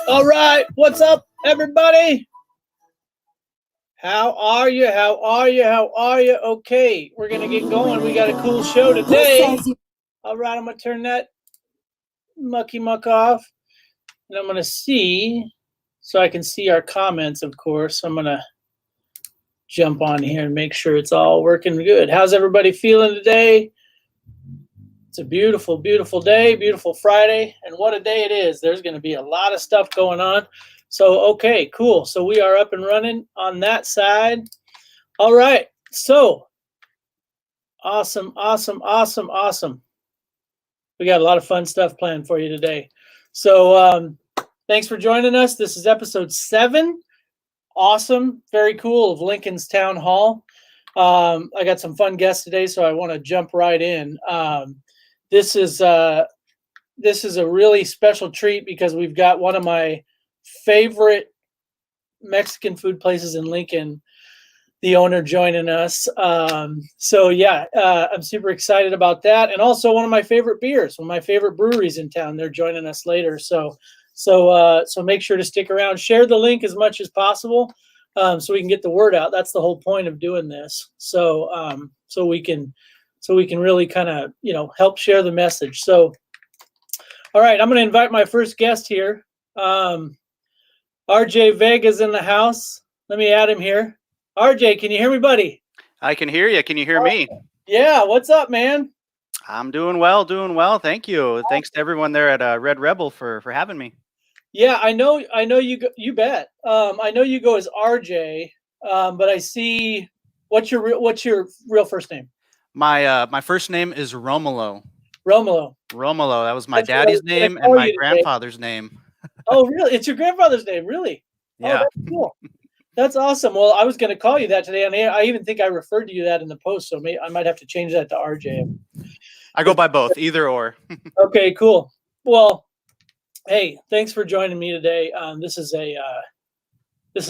All right, what's up, everybody? How are you? How are you? How are you? Okay, we're gonna get going. We got a cool show today. All right, I'm gonna turn that mucky muck off, and I'm gonna see so I can see our comments. Of course, I'm gonna jump on here and make sure it's all working good. How's everybody feeling today? It's a beautiful, beautiful day, beautiful Friday, and what a day it is. There's going to be a lot of stuff going on. So, okay, cool. So we are up and running on that side. All right. So, awesome, awesome, awesome, awesome. We got a lot of fun stuff planned for you today. So, thanks for joining us. This is episode 7. Awesome, very cool, of Lincoln's Town Hall. I got some fun guests today, so I want to jump right in. This is a really special treat because we've got one of my favorite Mexican food places in Lincoln, the owner, joining us. So yeah, I'm super excited about that, and also one of my favorite beers, one of my favorite breweries in town. They're joining us later, so make sure to stick around. Share the link as much as possible, so we can get the word out. That's the whole point of doing this. So we can really kind of help share the message. So, all right, I'm going to invite my first guest here. RJ Vega's in the house. Let me add him here. RJ, can you hear me, buddy? I can hear you. Can you hear me? Yeah. What's up, man? I'm doing well. Thank you. Thanks to everyone there at Red Rebel for having me. Yeah, I know you go, you bet. I know you go as RJ, but I see what's your real first name? My first name is Romulo. Romulo. Romulo. That was my That's what I daddy's was gonna name and call my you today. grandfather's name. Oh, really? It's your grandfather's name, really? Oh, Yeah. that's cool. That's awesome. Well, I was going to call you that today, and I even think I referred to you that in the post, so I might have to change that to RJ. I go by both, either or. Okay, cool. Well, hey, thanks for joining me today. This is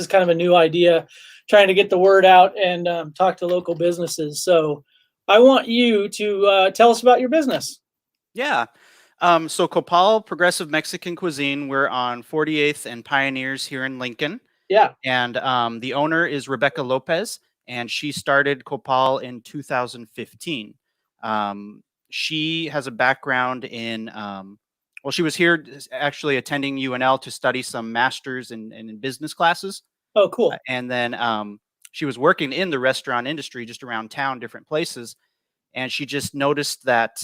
kind of a new idea, trying to get the word out and talk to local businesses. So I want you to tell us about your business. Yeah. So Copal Progressive Mexican Cuisine. We're on 48th and Pioneers here in Lincoln. Yeah. And the owner is Rebecca Lopez, and she started Copal in 2015. She has a background in, well, she was here actually attending UNL to study some master's in business classes. Oh, cool. And then she was working in the restaurant industry just around town, different places. And she just noticed that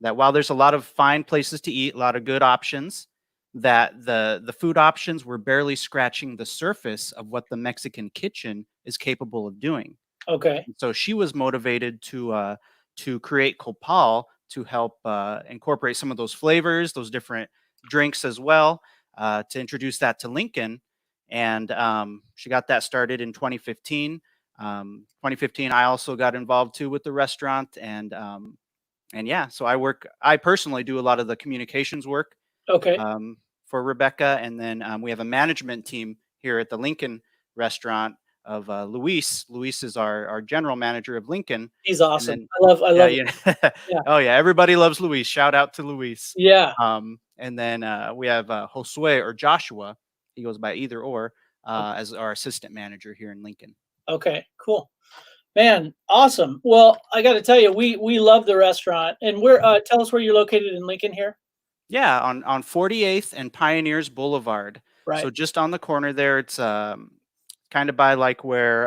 while there's a lot of fine places to eat, a lot of good options, that the food options were barely scratching the surface of what the Mexican kitchen is capable of doing. Okay. So she was motivated to create Copal to help incorporate some of those flavors, those different drinks as well, to introduce that to Lincoln. And she got that started in 2015. 2015, I also got involved too with the restaurant, and yeah, so I personally do a lot of the communications work. Okay. For Rebecca, and then we have a management team here at the Lincoln restaurant of Luis. Luis is our general manager of Lincoln. He's awesome. Then, I love yeah. Oh yeah, everybody loves Luis. Shout out to Luis. Yeah. And then we have Josue or Joshua. He goes by either or as our assistant manager here in Lincoln. Okay, cool. Man, awesome. Well, I got to tell you, we love the restaurant, and we're tell us where you're located in Lincoln here. Yeah, on 48th and Pioneers Boulevard. Right. So just on the corner there, it's kind of by like where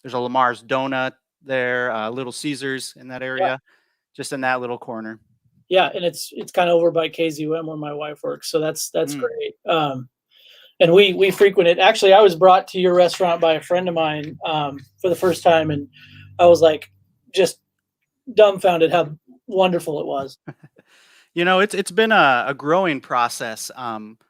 there's a Lamar's Donut there, Little Caesars in that area, just in that little corner. Yeah, and it's kind of over by KZUM where my wife works, so that's great. And we frequent it. Actually, I was brought to your restaurant by a friend of mine for the first time, and I was like just dumbfounded how wonderful it was. It's been a growing process.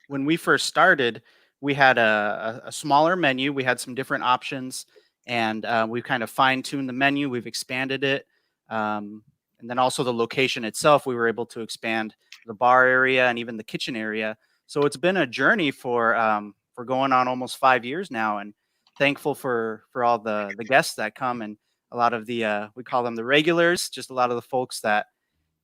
When we first started, we had a smaller menu. We had some different options, and we've kind of fine-tuned the menu. We've expanded it. And then also the location itself, we were able to expand the bar area and even the kitchen area. So it's been a journey for going on almost 5 years now, and thankful for all the guests that come, and a lot of the we call them the regulars, just a lot of the folks that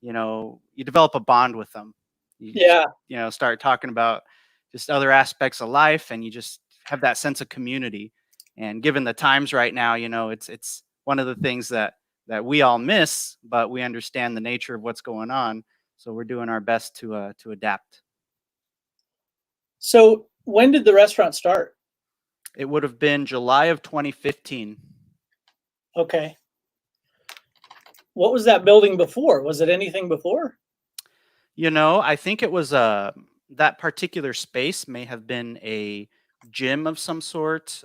you develop a bond with them. You just, Yeah. start talking about just other aspects of life, and you just have that sense of community. And given the times right now, it's one of the things that we all miss, but we understand the nature of what's going on, so we're doing our best to adapt. So when did the restaurant start? It would have been July of 2015. Okay. What was that building before? Was it anything before? I think it was that particular space may have been a gym of some sort.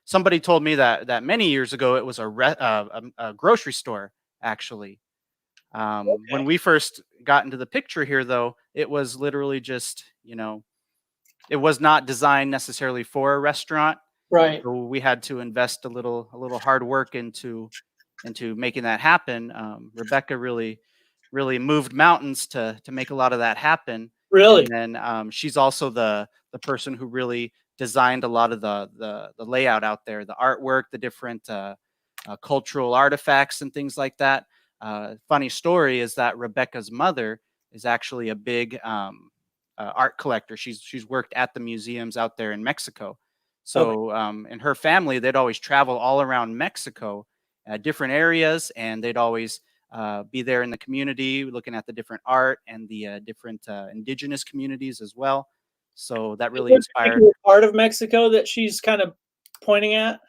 Somebody told me that many years ago it was a grocery store actually. When Okay. we first got into the picture here, though, it was literally just it was not designed necessarily for a restaurant. Right. So we had to invest a little hard work into making that happen. Rebecca really moved mountains to make a lot of that happen. And Really? then she's also the person who really designed a lot of the layout out there, the artwork, the different cultural artifacts and things like that. Funny story is that Rebecca's mother is actually a big art collector. She's worked at the museums out there in Mexico. Okay. So in her family, they'd always travel all around Mexico, different areas, and they'd always be there in the community, looking at the different art and the different indigenous communities as well. So that Is really there a inspired. particular part of Mexico that she's kind of pointing at?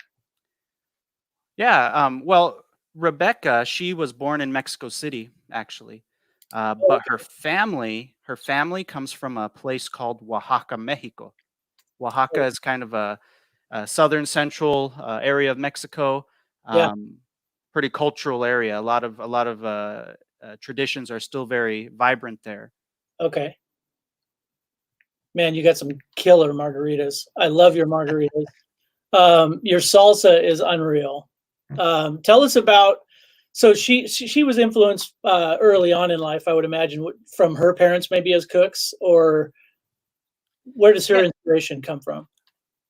Yeah. Well, Rebecca, she was born in Mexico City, actually, but her family comes from a place called Oaxaca, Mexico. Oaxaca is kind of a southern central area of Mexico. Yeah. Um, Pretty cultural area. A lot of traditions are still very vibrant there. Okay. Man, you got some killer margaritas. I love your margaritas. Your salsa is unreal. Tell us about. So she was influenced early on in life, I would imagine, from her parents, maybe as cooks, or where does her Yeah, inspiration come from?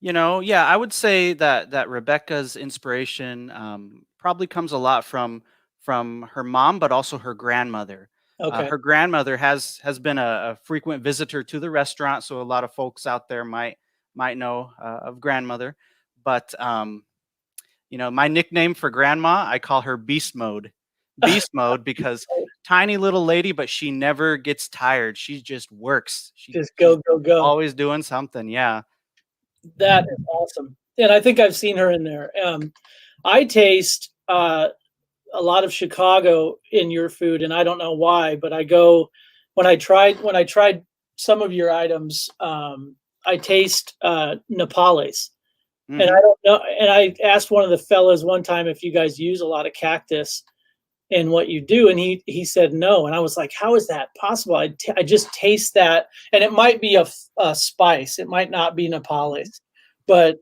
yeah, I would say that Rebecca's inspiration probably comes a lot from her mom, but also her grandmother. Okay. Her grandmother has been a frequent visitor to the restaurant, so a lot of folks out there might know of grandmother. But my nickname for grandma, I call her Beast Mode. Beast Mode because tiny little lady, but she never gets tired. She just works. Just She's go, go, go. always doing something. Yeah. That is awesome. And I think I've seen her in there. I taste a lot of Chicago in your food, and I don't know why, but I go when I tried some of your items, I taste Nepales. And Hmm. I don't know. And I asked one of the fellas one time if you guys use a lot of cactus in what you do, and he said no. And I was like, how is that possible? I just taste that, and it might be a spice. It might not be Nepales, but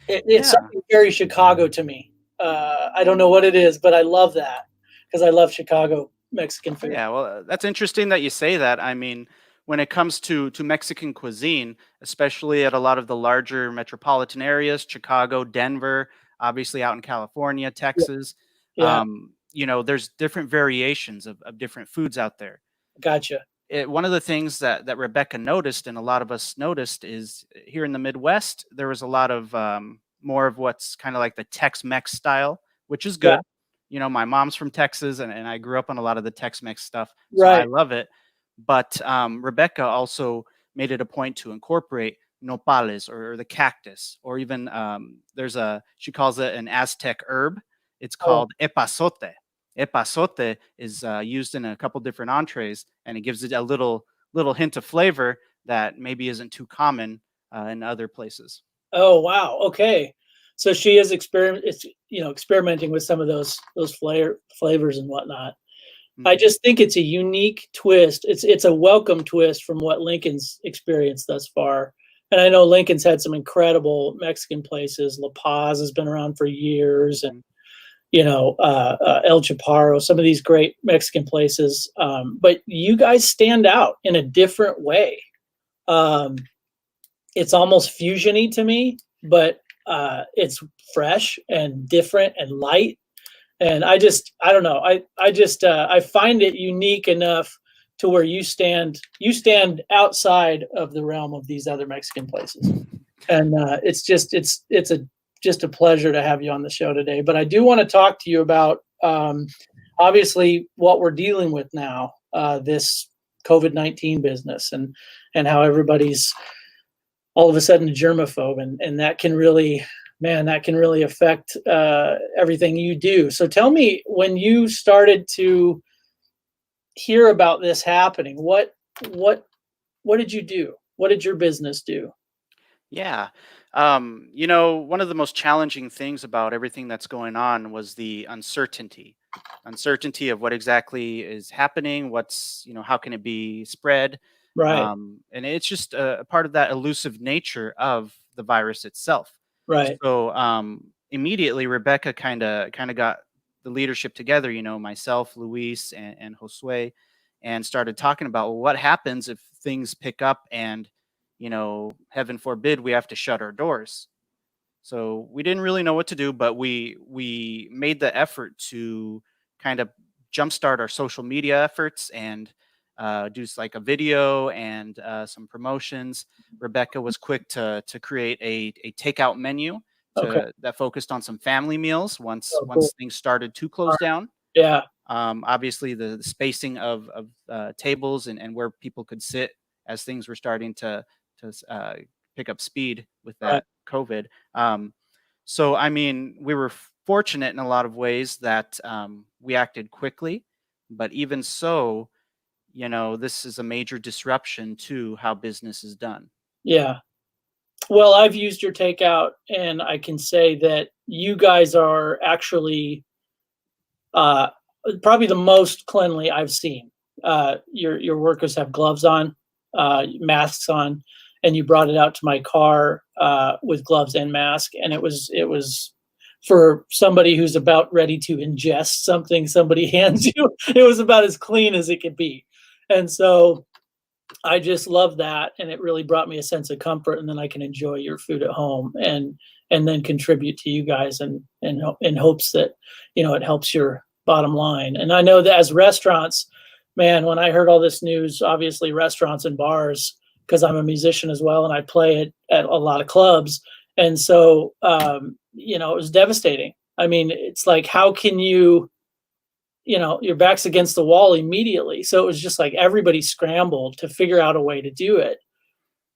it's Yeah. something very Chicago to me. I don't know what it is, but I love that because I love Chicago Mexican Oh, food. yeah, well, that's interesting that you say that. I mean, when it comes to Mexican cuisine, especially at a lot of the larger metropolitan areas, Chicago, Denver, obviously out in California, Yeah, Texas, yeah, there's different variations of different foods out there. gotcha. One of the things that Rebecca noticed and a lot of us noticed is here in the Midwest, there was a lot of more of what's kind of like the Tex-Mex style, which is Yeah, good. My mom's from Texas, and I grew up on a lot of the Tex-Mex stuff, so I right. love it. But Rebecca also made it a point to incorporate nopales or the cactus, or even she calls it an Aztec herb. It's Oh, called epazote. Epazote is used in a couple different entrees, and it gives it a little hint of flavor that maybe isn't too common in other places. oh, wow. Okay. So she is experimenting with some of those flavors and whatnot. I Mhm. just think it's a unique twist. It's a welcome twist from what Lincoln's experienced thus far. And I know Lincoln's had some incredible Mexican places. La Paz has been around for years, and Mhm. El Chaparro, some of these great Mexican places. But you guys stand out in a different way. Um, it's almost fusiony to me, but it's fresh and different and light. And I don't know. I find it unique enough to where you stand outside of the realm of these other Mexican places. And it's just a pleasure to have you on the show today. But I do want to talk to you about obviously what we're dealing with now, this COVID-19 business, and how everybody's all of a sudden a germaphobe, and that can really, man, that can really affect everything you do. So tell me, when you started to hear about this happening, what did you do? What did your business do? Yeah. One of the most challenging things about everything that's going on was the uncertainty of what exactly is happening, how can it be spread? Right, And it's just a part of that elusive nature of the virus itself. right. So immediately, Rebecca kind of got the leadership together, myself, Luis, and Josue, and started talking about, well, what happens if things pick up and, heaven forbid, we have to shut our doors. So we didn't really know what to do, but we made the effort to kind of jumpstart our social media efforts and do like a video and some promotions. Rebecca was quick to create a takeout menu Okay. that focused on some family meals once Oh, cool. things started to close down. Yeah. Obviously, the spacing of tables and where people could sit as things were starting to pick up speed with Right. that COVID. So, I mean, we were fortunate in a lot of ways that we acted quickly, but even so, this is a major disruption to how business is done. Yeah. Well, I've used your takeout, and I can say that you guys are actually uh, probably the most cleanly I've seen. Your workers have gloves on, masks on, and you brought it out to my car with gloves and mask, and it was for somebody who's about ready to ingest something somebody hands you. It was about as clean as it could be, and so I just love that, and it really brought me a sense of comfort, and then I can enjoy your food at home and then contribute to you guys, and in hopes that it helps your bottom line. And I know that as restaurants, man, when I heard all this news, obviously restaurants and bars, because I'm a musician as well, and I play at a lot of clubs, and so it was devastating. I mean, it's like, how can your back's against the wall immediately. So it was just like everybody scrambled to figure out a way to do it.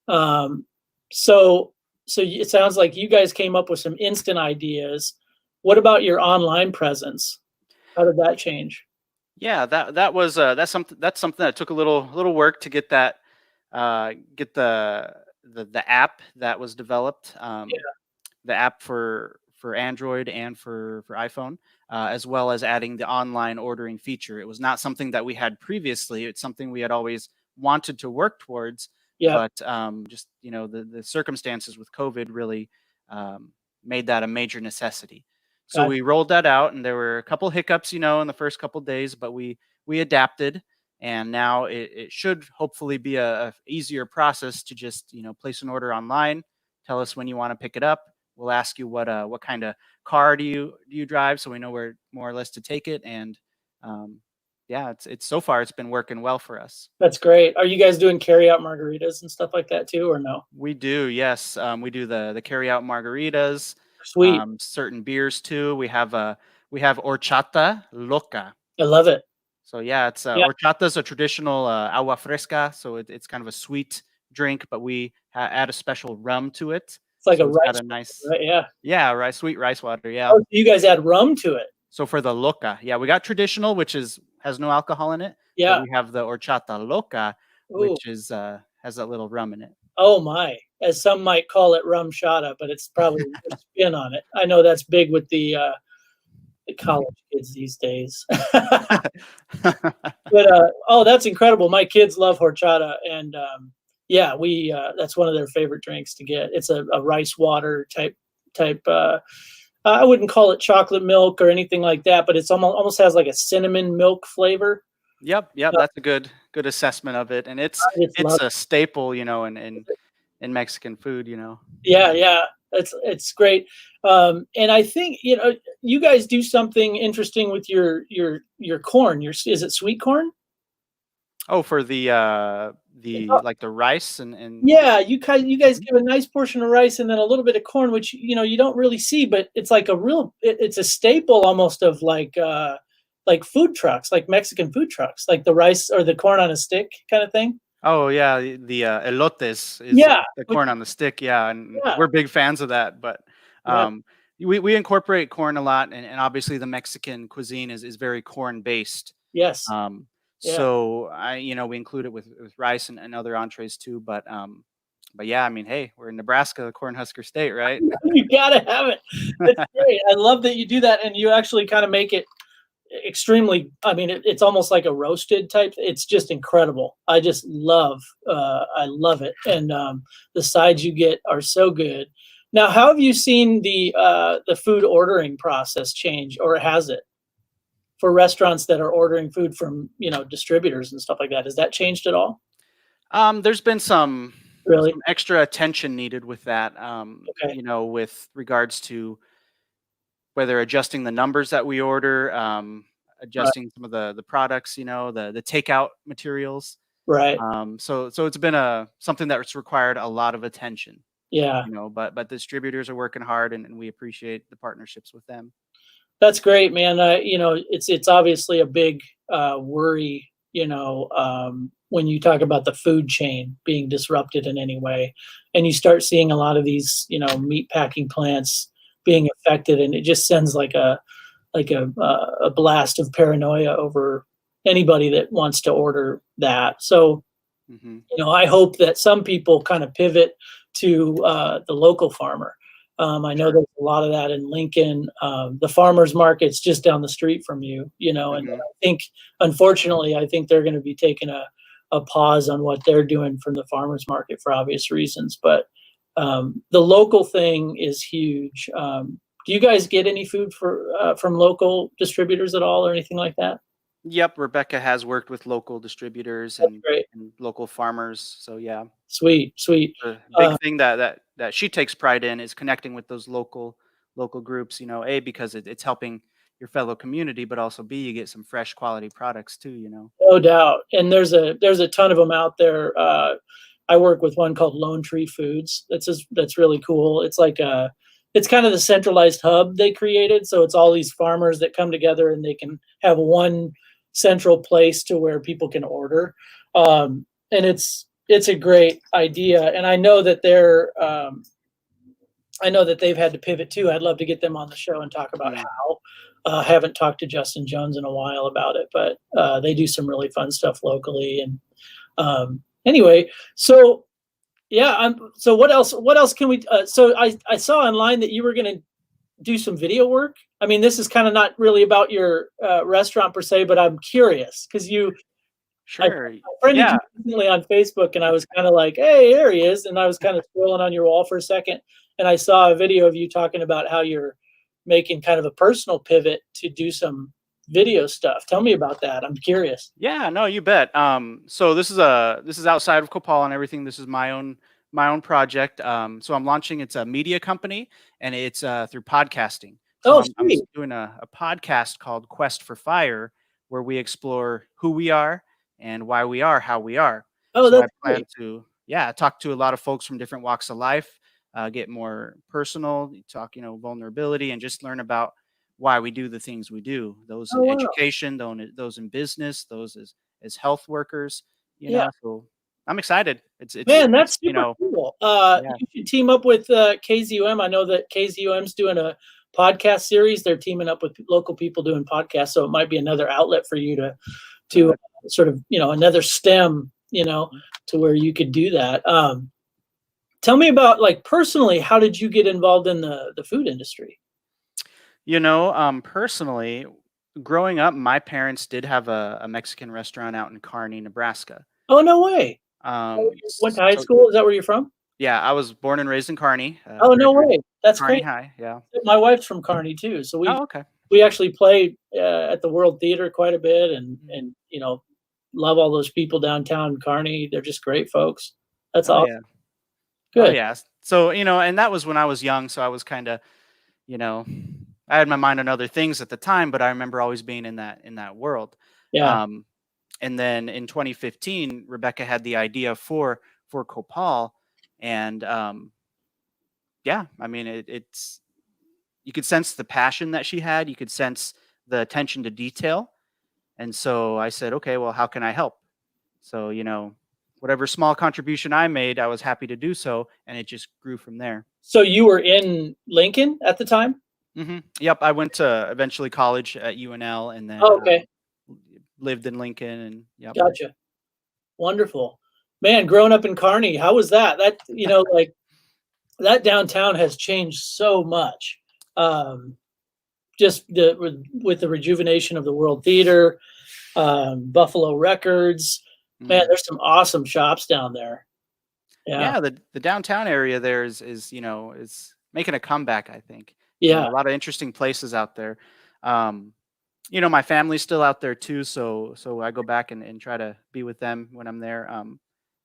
Um, so it sounds like you guys came up with some instant ideas. What about your online presence? How did that change? Yeah, that's something that took a little work to get that get the app that was developed, the app for Android and for iPhone, as well as adding the online ordering feature. It was not something that we had previously. It's something we had always wanted to work towards, Yeah, but just the circumstances with COVID really made that a major necessity. So got we rolled that out, and there were a couple hiccups, in the first couple days, but we adapted, and now it should hopefully be a easier process to just place an order online, tell us when you want to pick it up. We'll ask you what kind of car do you drive, so we know where more or less to take it. And yeah, it's so far it's been working well for us. that's great. Are you guys doing carry out margaritas and stuff like that too, or no? We do, yes. We do the carry out margaritas, Sweet. certain beers too. We have horchata loca. I love it. So yeah, it's Yeah, horchata is a traditional agua fresca, so it's kind of a sweet drink, but we add a special rum to it. it's like a So it's got rice, a nice, right? Yeah. yeah, rice, sweet rice water. Yeah. Oh, so you guys add rum to it. So for the loca, yeah, we got traditional, which has no alcohol in it, but Yeah. we have the horchata loca, Ooh. which is has a little rum in it. Oh my, as some might call it rum shata, but it's probably a spin on it. I know that's big with the college kids these days. But oh, that's incredible. My kids love horchata, and yeah, we that's one of their favorite drinks to get. It's a rice water type. I wouldn't call it chocolate milk or anything like that, but it's almost has like a cinnamon milk flavor. Yep, Uh, that's a good assessment of it, and it's I just it's love a staple, in Mexican food. Yeah, yeah, it's great. And I think you guys do something interesting with your corn. Is it sweet corn? Oh, for the like the rice and Yeah, you guys Mhm. give a nice portion of rice and then a little bit of corn, which you don't really see, but it's like it's a staple almost of like food trucks, like Mexican food trucks, like the rice or the corn on a stick kind of thing. Oh yeah, the elotes is Yeah, the which corn on the stick. Yeah, and yeah, we're big fans of that. But yeah, um, we incorporate corn a lot, and obviously the Mexican cuisine is very corn based. yes, Um, yeah. so we include it with rice and other entrees too. But yeah, I mean, hey, we're in Nebraska, the Cornhusker State, right? You gotta have it. It's great. I love that you do that, and you actually kind of make it extremely. I mean, it's almost like a roasted type. It's just incredible. I love it, and the sides you get are so good. Now, how have you seen the food ordering process change, or has it for restaurants that are ordering food from distributors and stuff like that? Has that changed at all? There's been Really? some extra attention needed with that. Okay. With regards to whether adjusting the numbers that we order, Right. adjusting some of the products, the takeout materials. Right. So it's been something that's required a lot of attention, Yeah. but distributors are working hard, and we appreciate the partnerships with them. That's great, man. It's obviously a big worry, when you talk about the food chain being disrupted in any way, and you start seeing a lot of these, meat packing plants being affected, and it just sends like a blast of paranoia over anybody that wants to order that. So Hmm. I hope that some people kind of pivot to the local farmer. I know Sure. there's a lot of that in Lincoln. The farmers market's just down the street from you, and Hmm. I think, unfortunately, I think they're going to be taking a pause on what they're doing from the farmers market for obvious reasons. But the local thing is huge. Do you guys get any food from local distributors at all or anything like that? Yep, Rebecca has worked with local distributors That's great. and local farmers. So yeah, Sweet, sweet. the big Uh, thing that she takes pride in is connecting with those local groups. A, because it's helping your fellow community, but also B, you get some fresh quality products too. No doubt, and there's a ton of them out there. I work with one called Lone Tree Foods. That's really cool. It's kind of the centralized hub they created. So it's all these farmers that come together and they can have one central place to where people can order. And it's a great idea. And I know that they've had to pivot too. I'd love to get them on the show and talk about Mm. how. Haven't talked to Justin Jones in a while about it, but they do some really fun stuff locally. And anyway, so yeah, so what else? What else can we? So I saw online that you were going to do some video work. I mean, this is kind of not really about your restaurant per se, but I'm curious because I Sure. friended you Yeah. recently on Facebook, and I was kind of like, "Hey, there he is," and I was kind of scrolling on your wall for a second, and I saw a video of you talking about how you're making kind of a personal pivot to do some video stuff. Tell me about that. I'm curious. Yeah, no, you bet. So this is outside of Copal and everything. This is my own project. So I'm launching. It's a media company, and it's through podcasting. So Oh, I'm sweet. doing a podcast called Quest for Fire, where we explore who we are and why we are how we are. Oh, So I that's plan great. to, yeah, talk to a lot of folks from different walks of life, get more personal, talk, vulnerability, and just learn about why we do the things we do. Those Oh, in wow. education, those in business, those as health workers. Yeah. So I'm excited. It's Man, that's super cool. yeah, You should team up with KZUM. I know that KZUM's doing a podcast series. They're teaming up with local people doing podcasts, so it might be another outlet for you to good. sort of another stem to where you could do that. Tell me about, like, personally, how did you get involved in the food industry? Personally, growing up, my parents did have a Mexican restaurant out in Kearney, Nebraska. Oh, no way. Oh, Um, you went s- to high so school? Is that where you're from? yeah, I was born and raised in Kearney. Oh, no Graduated way. That's Kearney great. High. Yeah. My wife's from Kearney too, so we Oh, okay. we actually play at the World Theater quite a bit, and Mhm. love all those people downtown in Kearney. They're just great folks. That's Oh yeah. awesome. Oh Good. yeah. So and that was when I was young. So I was kind of, you know, I had my mind on other things at the time, but I remember always being in that world. Yeah. Um, And then in 2015, Rebecca had the idea for Copal, and yeah, I mean, it's you could sense the passion that she had. You could sense the attention to detail. And so I said, okay, well, how can I help? So, whatever small contribution I made, I was happy to do so. And it just grew from there. So you were in Lincoln at the time? Yep. I went to eventually college at UNL, and then Oh, okay. lived in Lincoln. And yep. Gotcha. Wonderful. Man, growing up in Kearney, how was that? That, like that downtown has changed so much. Just with the rejuvenation of the World Theater, Buffalo Records. Man, there's some awesome shops down there. Yeah, the downtown area there is making a comeback, I think. Yeah. A lot of interesting places out there. My family's still out there too, so I go back and try to be with them when I'm there.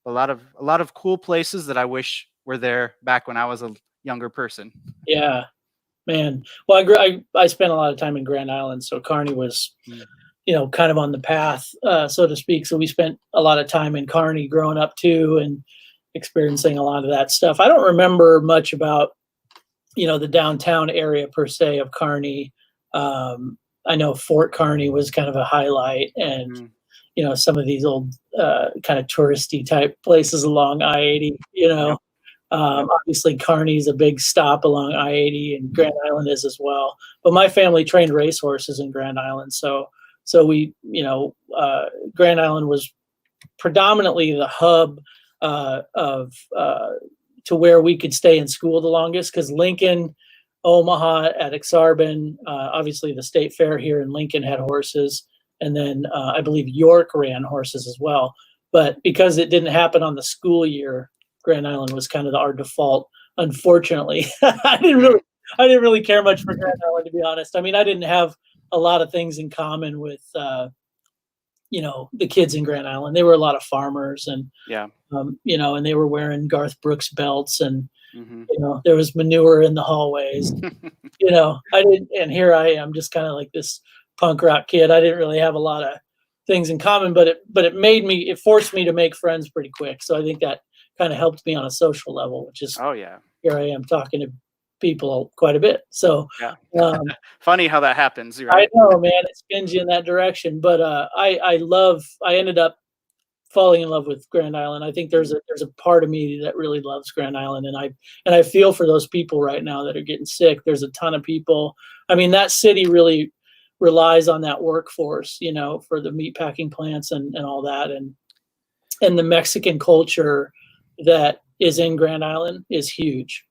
A lot of cool places that I wish were there back when I was a younger person. Yeah, man. Well, I spent a lot of time in Grand Island, so Kearney was, kind of on the path, so to speak. So we spent a lot of time in Kearney growing up too, and experiencing a lot of that stuff. I don't remember much about, the downtown area per se of Kearney. I know Fort Kearney was kind of a highlight, and some of these old kind of touristy type places along I-80. Obviously Kearney's a big stop along I-80, and Grand Island is as well. But my family trained racehorses in Grand Island, so we, Grand Island was predominantly the hub of to where we could stay in school the longest, because Lincoln, Omaha at Exarban, obviously the state fair here in Lincoln had horses, and then I believe York ran horses as well. But because it didn't happen on the school year, Grand Island was kind of our default. Unfortunately, I didn't really care much for Grand Island, to be honest. I mean, I didn't have a lot of things in common with the kids in Grand Island. They were a lot of farmers, and and they were wearing Garth Brooks belts, and there was manure in the hallways. I didn't, and here I am, just kind of like this punk rock kid. I didn't really have a lot of things in common, but it forced me to make friends pretty quick. So I think that kind of helped me on a social level, which is, here I am talking to people quite a bit. So funny how that happens, right? I know, man, it spins you in that direction. But I ended up falling in love with Grand Island. I think there's a part of me that really loves Grand Island, and I feel for those people right now that are getting sick. There's a ton of people. I mean, that city really relies on that workforce, for the meat packing plants and all that, and the Mexican culture that is in Grand Island is huge.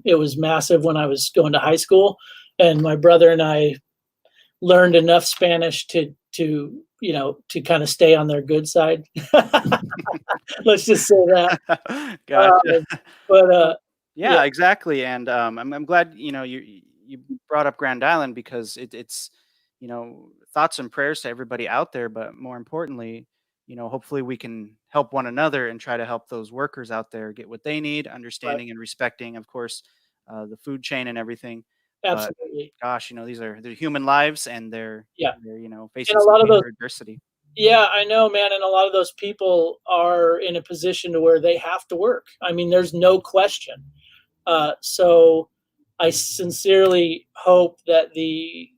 It was massive when I was going to high school, and my brother and I learned enough Spanish to kind of stay on their good side. Let's just say that. Gotcha. Yeah, exactly. And I'm glad you brought up Grand Island, because it's thoughts and prayers to everybody out there, but more importantly, hopefully we can help one another and try to help those workers out there get what they need, understanding and respecting, of course, the food chain and everything. Absolutely. But, gosh, they're human lives, and they're facing a lot of those adversity. Yeah, I know, man. And a lot of those people are in a position to where they have to work. I mean, there's no question. So I sincerely hope that the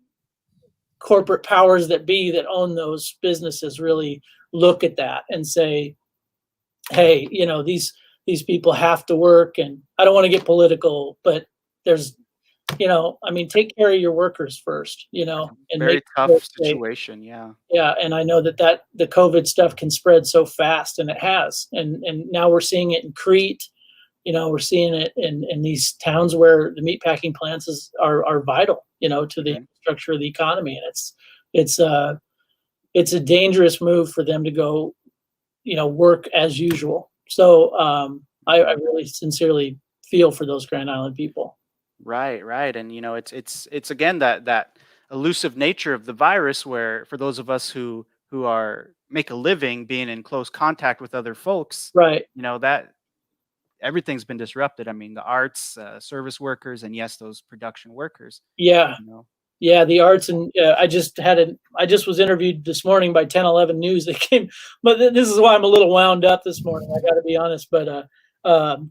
corporate powers that be that own those businesses really look at that and say, hey, these people have to work. And I don't want to get political, but there's, take care of your workers first, and very tough situation. Yeah. Yeah. And I know that the COVID stuff can spread so fast, and it has, and now we're seeing it in Crete. We're seeing it in these towns where the meatpacking plants are vital, to the infrastructure of the economy. And it's a dangerous move for them to go, work as usual. So I really sincerely feel for those Grand Island people. Right. And it's again that elusive nature of the virus, where for those of us who make a living being in close contact with other folks, right, that everything's been disrupted. I mean, the arts, service workers, and yes, those production workers. Yeah. Yeah, the arts, and I just was interviewed this morning by 1011 News. That came, but this is why I'm a little wound up this morning. I got to be honest. But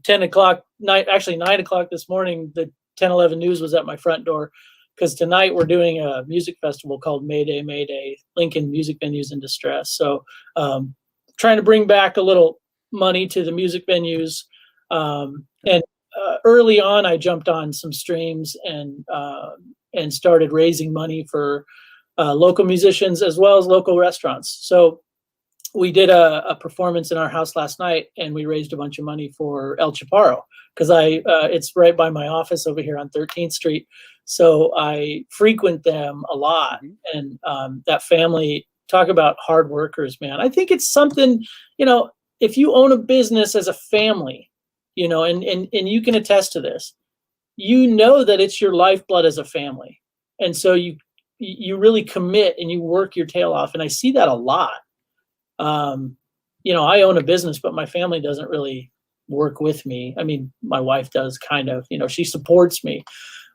10 o'clock night, actually 9 o'clock this morning, the 1011 News was at my front door because tonight we're doing a music festival called Mayday Mayday, Lincoln Music Venues in Distress. So trying to bring back a little money to the music venues, and early on, I jumped on some streams and started raising money for local musicians as well as local restaurants. So we did a performance in our house last night, and we raised a bunch of money for El Chaparro because it's right by my office over here on 13th Street. So I frequent them a lot, and that family, talk about hard workers, man. I think it's something, if you own a business as a family, and you can attest to this, that it's your lifeblood as a family. And so you really commit and you work your tail off. And I see that a lot. I own a business, but my family doesn't really work with me. I mean, my wife does kind of, she supports me,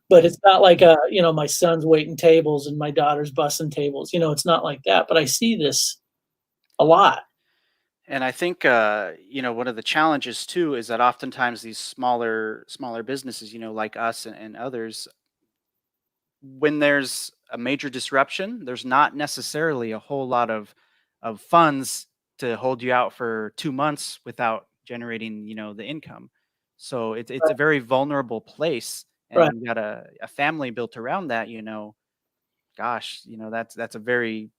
but it's not like, my son's waiting tables and my daughter's bussing tables. It's not like that, but I see this a lot. And I think one of the challenges too is that oftentimes these smaller businesses, like us and others, when there's a major disruption, there's not necessarily a whole lot of funds to hold you out for 2 months without generating, the income. So it's a very vulnerable place, and Right. when you got a family built around that, gosh, that's a very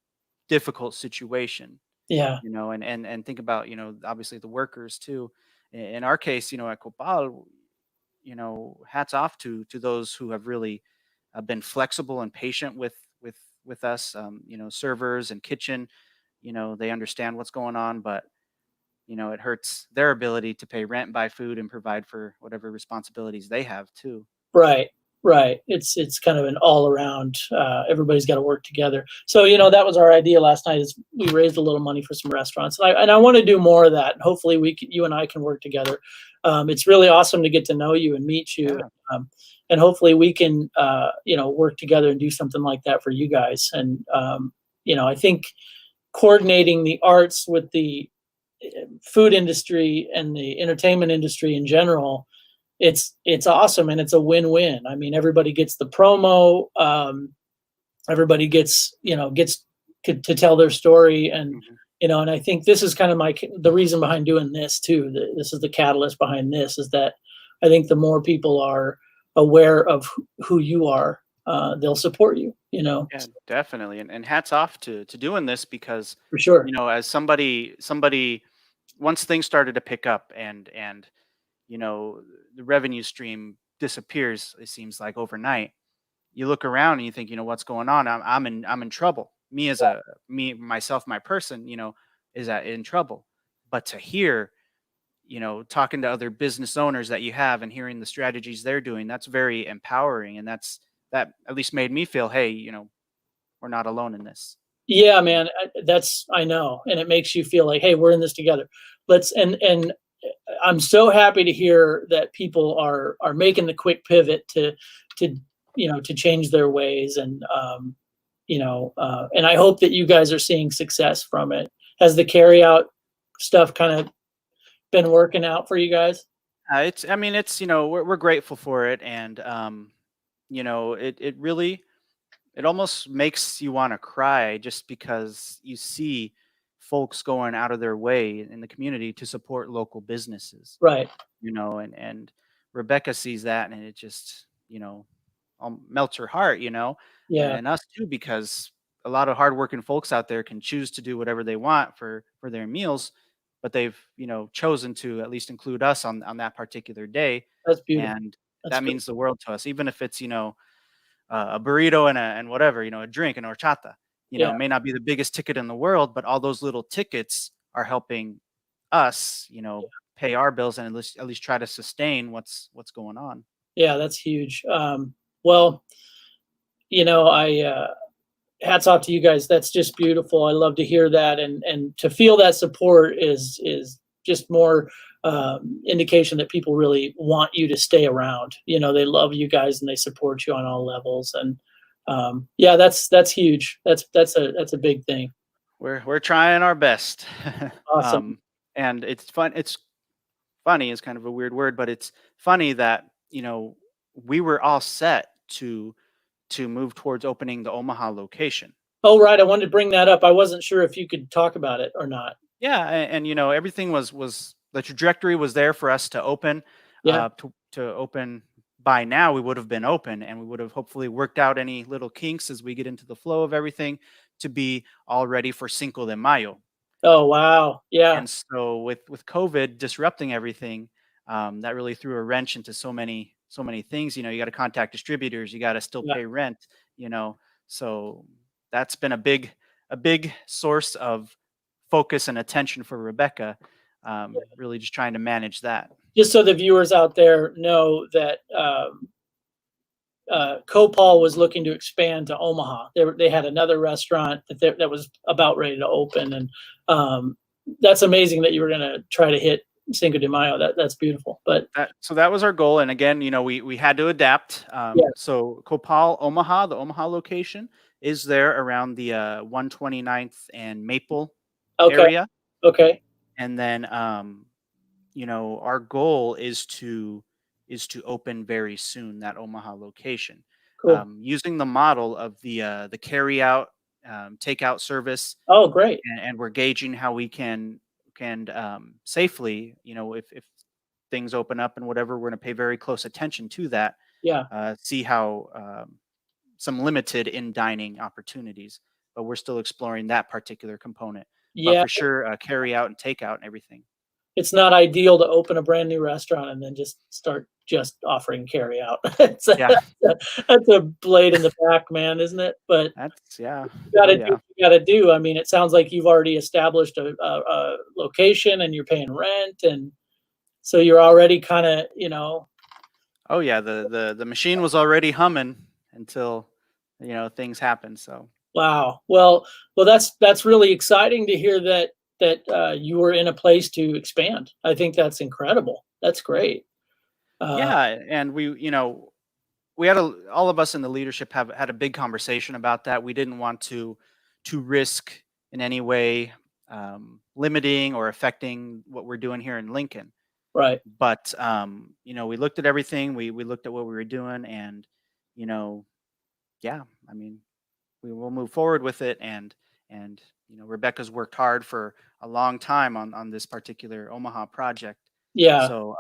difficult situation. Yeah. And think about, obviously the workers too. In our case, at Copal, hats off to those who have really been flexible and patient with us. Servers and kitchen, they understand what's going on, but it hurts their ability to pay rent, buy food, and provide for whatever responsibilities they have too. Right. It's kind of an all around. Everybody's got to work together. So that was our idea last night. Is we raised a little money for some restaurants, and I want to do more of that. And hopefully, you and I can work together. It's really awesome to get to know you and meet you, and hopefully we can work together and do something like that for you guys. And I think coordinating the arts with the food industry and the entertainment industry in general, it's awesome, and it's a win-win. I mean, everybody gets the promo, everybody gets to tell their story, and and I think this is kind of the reason behind doing this too. This is the catalyst behind this, is that I think the more people are aware of who you are, they'll support you. Yeah, definitely. And hats off to doing this, because For sure. as somebody once things started to pick up and the revenue stream disappears, it seems like overnight, you look around and you think, what's going on? I'm in trouble. Me as myself, my person, is in trouble. But to hear, talking to other business owners that you have and hearing the strategies they're doing, that's very empowering. And that at least made me feel, hey, we're not alone in this. Yeah, man, I know, and it makes you feel like, hey, we're in this together. And I'm so happy to hear that people are making the quick pivot to change their ways, and and I hope that you guys are seeing success from it. Has the carry out stuff kind of been working out for you guys? It's we're grateful for it, and it really, it almost makes you want to cry, just because you see folks going out of their way in the community to support local businesses. Right. And Rebecca sees that, and it just melts her heart. Yeah. And us too, because a lot of hardworking folks out there can choose to do whatever they want for their meals, but they've chosen to at least include us on that particular day. That's beautiful. And that means the world to us, even if it's a burrito and whatever, a drink, an horchata. It may not be the biggest ticket in the world, but all those little tickets are helping us, pay our bills, and at least try to sustain what's going on. Yeah, that's huge. Well, I hats off to you guys. That's just beautiful. I love to hear that, and to feel that support is just more indication that people really want you to stay around. They love you guys and they support you on all levels. And Yeah, that's huge. That's a big thing. We're trying our best. Awesome. And it's fun. It's funny is kind of a weird word, but it's funny that we were all set to move towards opening the Omaha location. Oh, right. I wanted to bring that up. I wasn't sure if you could talk about it or not. Yeah, and everything was the trajectory was there for us to open. Yeah. To open by now, we would have been open, and we would have hopefully worked out any little kinks as we get into the flow of everything to be all ready for Cinco de Mayo. Oh, wow. Yeah. And so with COVID disrupting everything, that really threw a wrench into so many things. You got to contact distributors, you got to still Yeah. pay rent. So that's been a big source of focus and attention for Rebecca. Really just trying to manage that. Just so the viewers out there know that Copal was looking to expand to Omaha. They had another restaurant that was about ready to open, and that's amazing that you were going to try to hit Cinco de Mayo. That's beautiful. But So that was our goal, and again, we had to adapt. Yeah. So Copal, Omaha, the Omaha location is there around the 129th and Maple okay, area, okay, and then our goal is to open very soon that Omaha location, cool. using the model of the carry out takeout service, Oh, great. and we're gauging how we can safely, if things open up and whatever, we're going to pay very close attention to that. Yeah, See how some limited in dining opportunities, but we're still exploring that particular component. But yeah. for sure, carry out and takeout and everything. It's not ideal to open a brand new restaurant and then just start just offering carry out. Yeah, That's a blade in the back, man, isn't it? But yeah. you got to Oh, do yeah. what you got to do. I mean, it sounds like you've already established a location and you're paying rent, and so you're already kind of, Oh yeah, the machine was already humming until things happen. So wow. Well, that's really exciting to hear that you were in a place to expand. I think that's incredible. That's great. yeah, and we had all of us in the leadership have had a big conversation about that. We didn't want to risk in any way limiting or affecting what we're doing here in Lincoln. Right. But we looked at everything. We looked at what we were doing, and yeah, I mean, we will move forward with it. And Rebecca's worked hard for a long time on this particular Omaha project. Yeah. So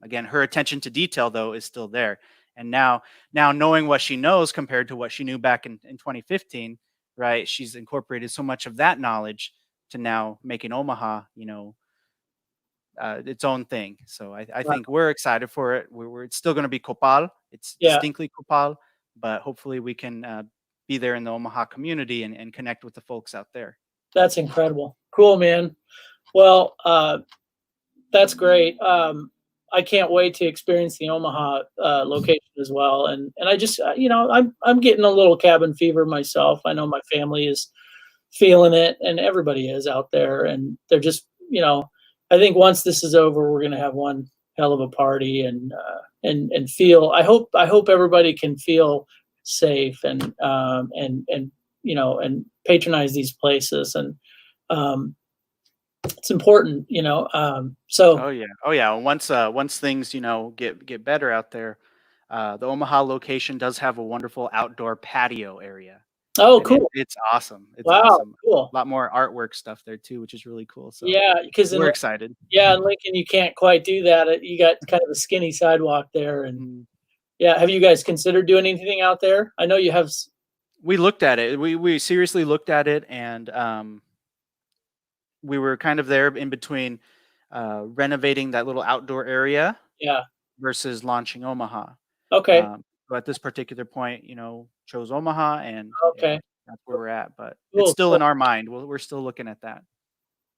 again, her attention to detail though is still there. And now knowing what she knows compared to what she knew back in 2015, right? She's incorporated so much of that knowledge to now making Omaha, its own thing. So I think we're excited for it. It's still going to be Copal. It's Yeah. distinctly Copal, but hopefully we can be there in the Omaha community and connect with the folks out there. That's incredible. Cool, man. Well, that's great. I can't wait to experience the Omaha location as well. And I just, I'm getting a little cabin fever myself. I know my family is feeling it, and everybody is out there. And they're just, I think once this is over, we're going to have one hell of a party, and feel. I hope everybody can feel safe and patronize these places, and it's important, so. Oh yeah. Once things get better out there, the Omaha location does have a wonderful outdoor patio area. Oh, And cool. it's awesome. It's Wow, awesome. cool. A lot more artwork stuff there too, which is really cool. So Yeah, because we're excited. in Lincoln, you can't quite do that. You got kind of a skinny sidewalk there, and Mhm. yeah. Have you guys considered doing anything out there? I know you have. We looked at it. We seriously looked at it, and we were kind of there in between renovating that little outdoor area Yeah. versus launching Omaha. Okay. So at this particular point, chose Omaha, and Okay. that's where we're at. But Cool, it's still cool. in our mind. We're still looking at that.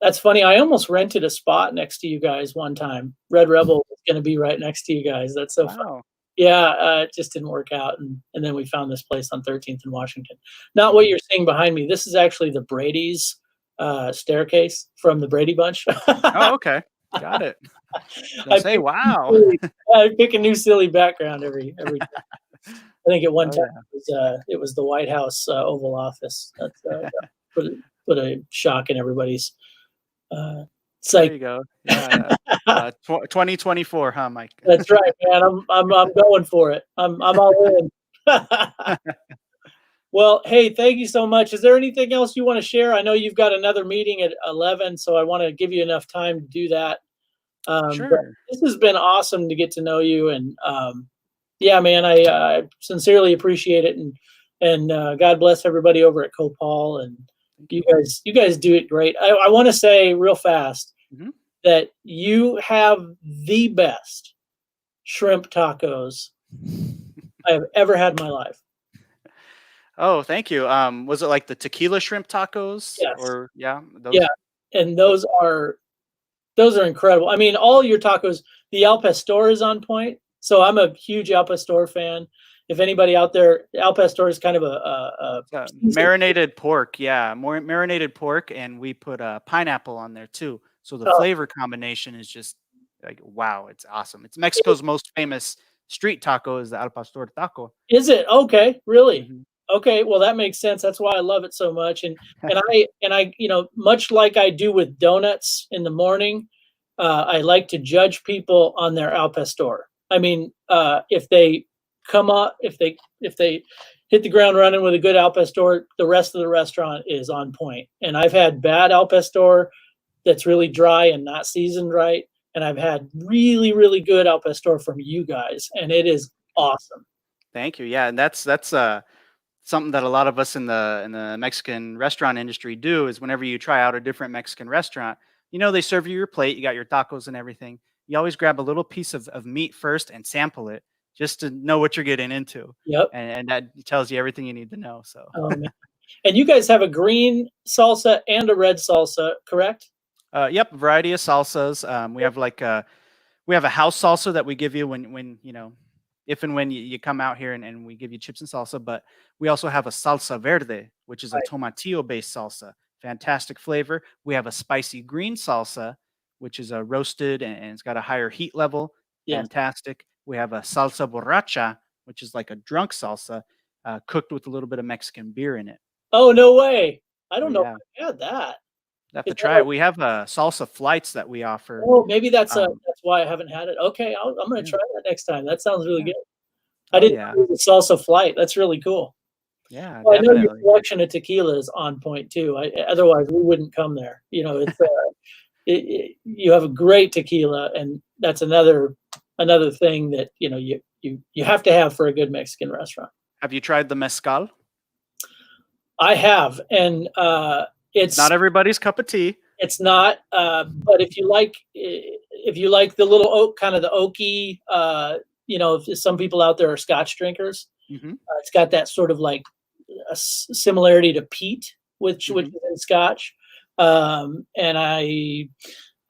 That's funny. I almost rented a spot next to you guys one time. Red Rebel was going to be right next to you guys. That's so fun. Wow. Yeah, it just didn't work out, and then we found this place on 13th and Washington. Not what you're seeing behind me. This is actually the Brady's staircase from the Brady Bunch. Oh, okay. Got it. I Say, wow. I pick a new silly background every time. I think at one Oh, time yeah. it was the White House Oval Office. That's put a shock in everybody's There psyche. you go. Yeah, 2024, huh, Mike? That's right, man. I'm going for it. I'm all in. Well, hey, thank you so much. Is there anything else you want to share? I know you've got another meeting at 11, so I want to give you enough time to do that. But Sure. this has been awesome to get to know you, and yeah, man, I sincerely appreciate it, and God bless everybody over at Copal, and Thank you guys do it great. I want to say real fast you. that you have the best shrimp tacos I have ever had in my life. Oh, thank you. Was it like the tequila shrimp tacos Yes, or yeah, yeah, those? and those are incredible. I mean, all your tacos. The Al Pastor is on point, so I'm a huge Al Pastor fan. If anybody out there, Al Pastor is kind of a Marinated pork, yeah, more marinated pork, and we put pineapple on there too. So the oh, flavor combination is just like wow, it's awesome. It's Mexico's most famous street taco is the al pastor taco. is it okay? Really? Mhm. Okay, well that makes sense. That's why I love it so much. And I, much like I do with donuts in the morning, I like to judge people on their al pastor. I mean, if they come up, if they hit the ground running with a good al pastor, the rest of the restaurant is on point. And I've had bad al pastor that's really dry and not seasoned right, and I've had really, really good al pastor from you guys, and it is awesome. Thank you. Yeah, and that's something that a lot of us in the Mexican restaurant industry do is whenever you try out a different Mexican restaurant, they serve you your plate, you got your tacos and everything. You always grab a little piece of meat first and sample it just to know what you're getting into. Yep. And that tells you everything you need to know. So Man. And you guys have a green salsa and a red salsa, correct? yep, variety of salsas. We have a house salsa that we give you when if and when you come out here and we give you chips and salsa. But we also have a salsa verde, which is a Right. tomatillo based salsa. Fantastic flavor. We have a spicy green salsa, which is a roasted and it's got a higher heat level. Yes. Fantastic. We have a salsa borracha, which is like a drunk salsa, cooked with a little bit of Mexican beer in it. Oh, no way. I So don't know yeah, if I had that. you have Is to that try it. like, We have salsa flights that we offer. oh, maybe Um, that's why I haven't had it. Okay, I'm gonna yeah, try that next time. That sounds really yeah. good. I Oh didn't yeah, know it was salsa flight. That's really cool. yeah, Well, I know your definitely. selection of tequila is on point too. Otherwise, we wouldn't come there. It's you have a great tequila, and that's another thing that you have to have for a good Mexican restaurant. Have you tried the mezcal? I have, and it's Not everybody's cup of tea. it's not. But if you like the little oak, kind of the oaky, if some people out there are Scotch drinkers, Mhm, it's got that sort of like similarity to peat, which mhm, is in Scotch. And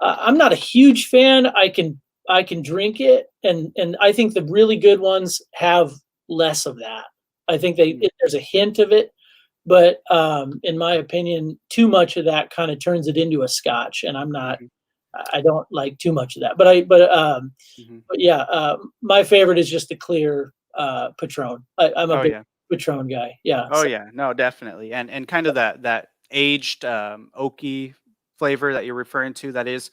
I'm not a huge fan. I can drink it, and I think the really good ones have less of that. I think mm, there's a hint of it, but in my opinion, too much of that kind of turns it into a Scotch, and mhm, I don't like too much of that. mhm. But yeah, my favorite is just the clear Patron. I'm a Oh, big yeah. Patron guy. Yeah. Oh, yeah. No, definitely. And kind of that aged, oaky flavor that you're referring to, that is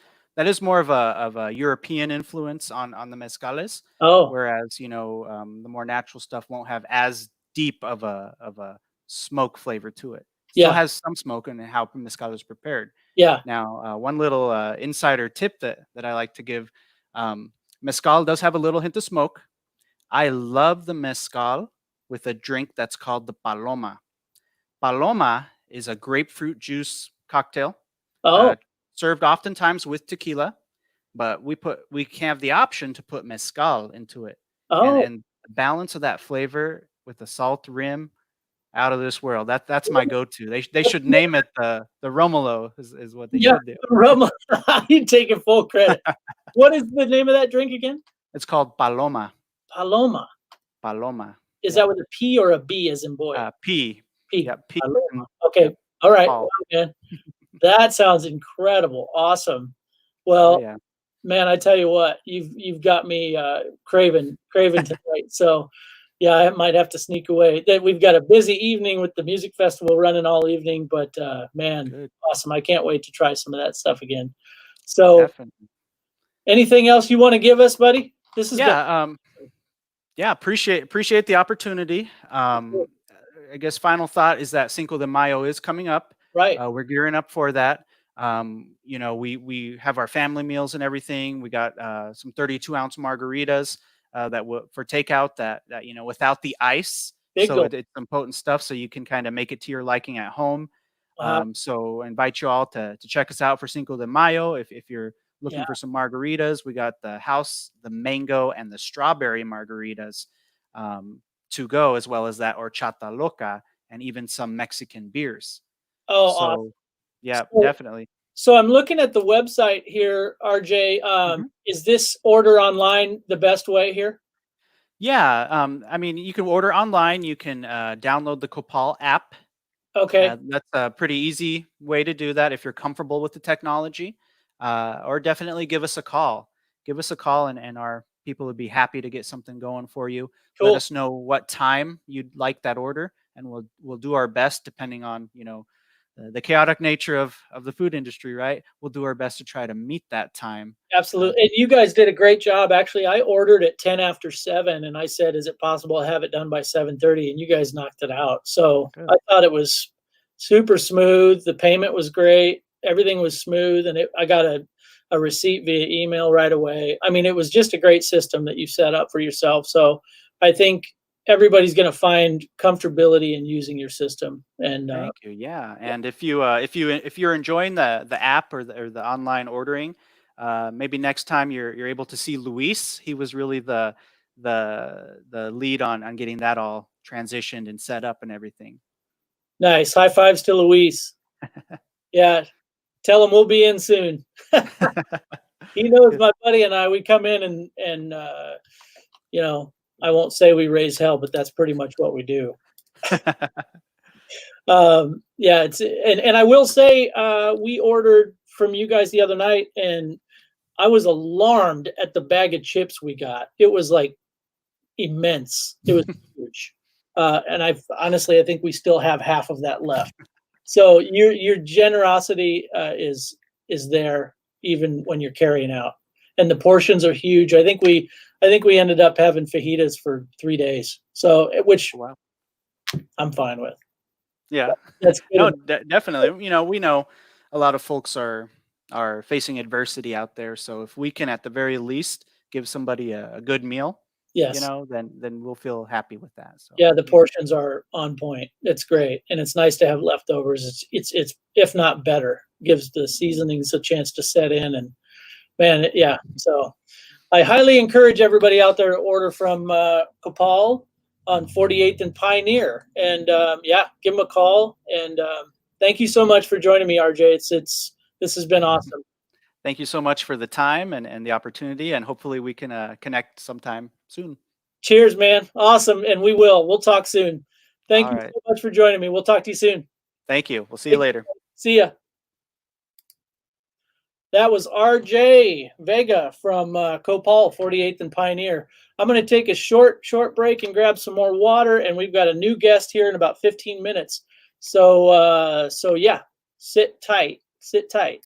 more of a European influence on the mezcales, Oh, whereas, the more natural stuff won't have as deep of a smoke flavor to it. Still yeah, has some smoke in how mezcal is prepared. yeah. Now, one little insider tip that I like to give, mezcal does have a little hint of smoke. I love the mezcal with a drink that's called the paloma. Paloma is a grapefruit juice cocktail, Oh, uh, served oftentimes with tequila, but we can have the option to put mezcal into it, and oh. and the balance of that flavor with the salt rim out of this world. That's my go-to. They should name it the Romulo is what they Yeah, should do. rum. You taking full credit. What is the name of that drink again? It's called paloma. Paloma. Paloma. Is Yep. that with a P or a B as in boy? P. P. Yep. P. Paloma. And, Okay. yep. All right. Wow, Paul. man. That sounds incredible. Awesome. Oh Well, yeah. man, I tell you what, you've got me craving tonight. So Yeah, I might have to sneak away. We've got a busy evening with the music festival running all evening, but man, Good. awesome! I can't wait to try some of that stuff again. So, Definitely. anything else you want to give us, buddy? This has been Yeah. Yeah. Appreciate the opportunity. I guess final thought is that Cinco de Mayo is coming up. right. We're gearing up for that. We have our family meals and everything. We got some 32-ounce margaritas that for takeout that without the ice. Big So goal. it's some potent stuff, so you can kind of make it to your liking at home. Uh, So I invite you all to check us out for Cinco de Mayo. If you're yeah. looking for some margaritas, we got the house, the mango, and the strawberry margaritas to go, as well as that horchata loca and even some Mexican beers. Oh, awesome. So, yeah, So, definitely. so I'm looking at the website here, RJ. Mhm. Is this order online the best way here? Yeah, I mean, you can order online. You can download the Copal app. Okay, That's a pretty easy way to do that if you're comfortable with the technology. Or definitely give us a call. Give us a call, and our people would be happy to get something going for you. Let cool. us know what time you'd like that order, and we'll do our best depending on the chaotic nature of the food industry. Right, we'll do our best to try to meet that time. Absolutely. And you guys did a great job. Actually, I ordered at 10 after 7 and I said, is it possible to have it done by 7:30? And you guys knocked it out. So Good. I thought it was super smooth. The payment was great. Everything was smooth. And I got a receipt via email right away. I mean, it was just a great system that you set up for yourself. So I think everybody's going to find comfortability in using your system. And Thank you. Yeah, and if you're enjoying the app or the online ordering, maybe next time you're able to see Luis. He was really the lead on getting that all transitioned and set up and everything. nice. High fives to Luis. Yeah. Tell him we'll be in soon. He knows Good. my buddy and I. We come in and you know, I won't say we raise hell, but that's pretty much what we do. Yeah, and I will say we ordered from you guys the other night, and I was alarmed at the bag of chips we got. It was like immense. It was huge, and I think we still have half of that left. So your generosity is there even when you're carrying out, and the portions are huge. I think we ended up having fajitas for 3 days, so which Wow. I'm fine with. Yeah. That's good No, enough. definitely. We know a lot of folks are facing adversity out there. So if we can, at the very least, give somebody a good meal, Yes, then we'll feel happy with that. So yeah, the yeah. portions are on point. It's great, and it's nice to have leftovers. It's if not better, gives the seasonings a chance to set in, and man, yeah. So I highly encourage everybody out there to order from Copal on 48th and Pioneer. And yeah, give them a call. And thank you so much for joining me, RJ. This has been awesome. Thank you so much for the time and the opportunity, and hopefully we can connect sometime soon. Cheers, man. Awesome. And we will. We'll talk soon. Thank All you right. so much for joining me. We'll talk to you soon. Thank you. We'll see you later. See ya. That was RJ Vega from Copal, 48th and Pioneer. I'm going to take a short break and grab some more water, and we've got a new guest here in about 15 minutes. So yeah, sit tight. Sit tight.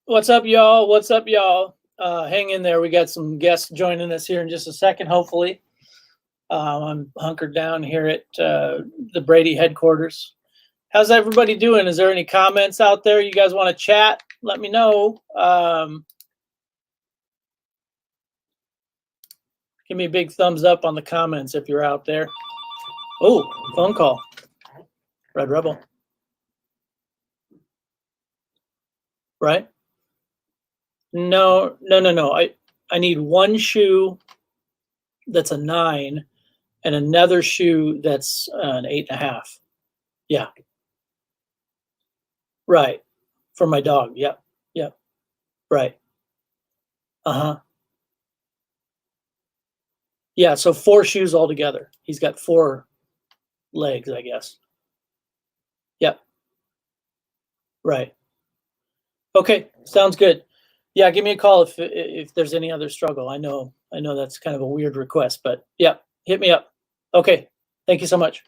What's up, y'all? What's up, y'all? Hang in there. We got some guests joining us here in just a second, hopefully. I'm hunkered down here at the Brady headquarters. How's everybody doing? Is there any comments out there? You guys want to chat? Let me know. Give me a big thumbs up on the comments if you're out there. Oh, phone call. Red Rebel. Right? No. I need one shoe that's a 9 and another shoe that's an 8.5. Yeah. Right. For my dog. Yep. Right. Uh-huh. Yeah, so 4 shoes altogether. He's got 4 legs, I guess. Yep. Right. Okay, sounds good. Yeah, give me a call if there's any other struggle. I know that's kind of a weird request, but yeah, hit me up. Okay, thank you so much.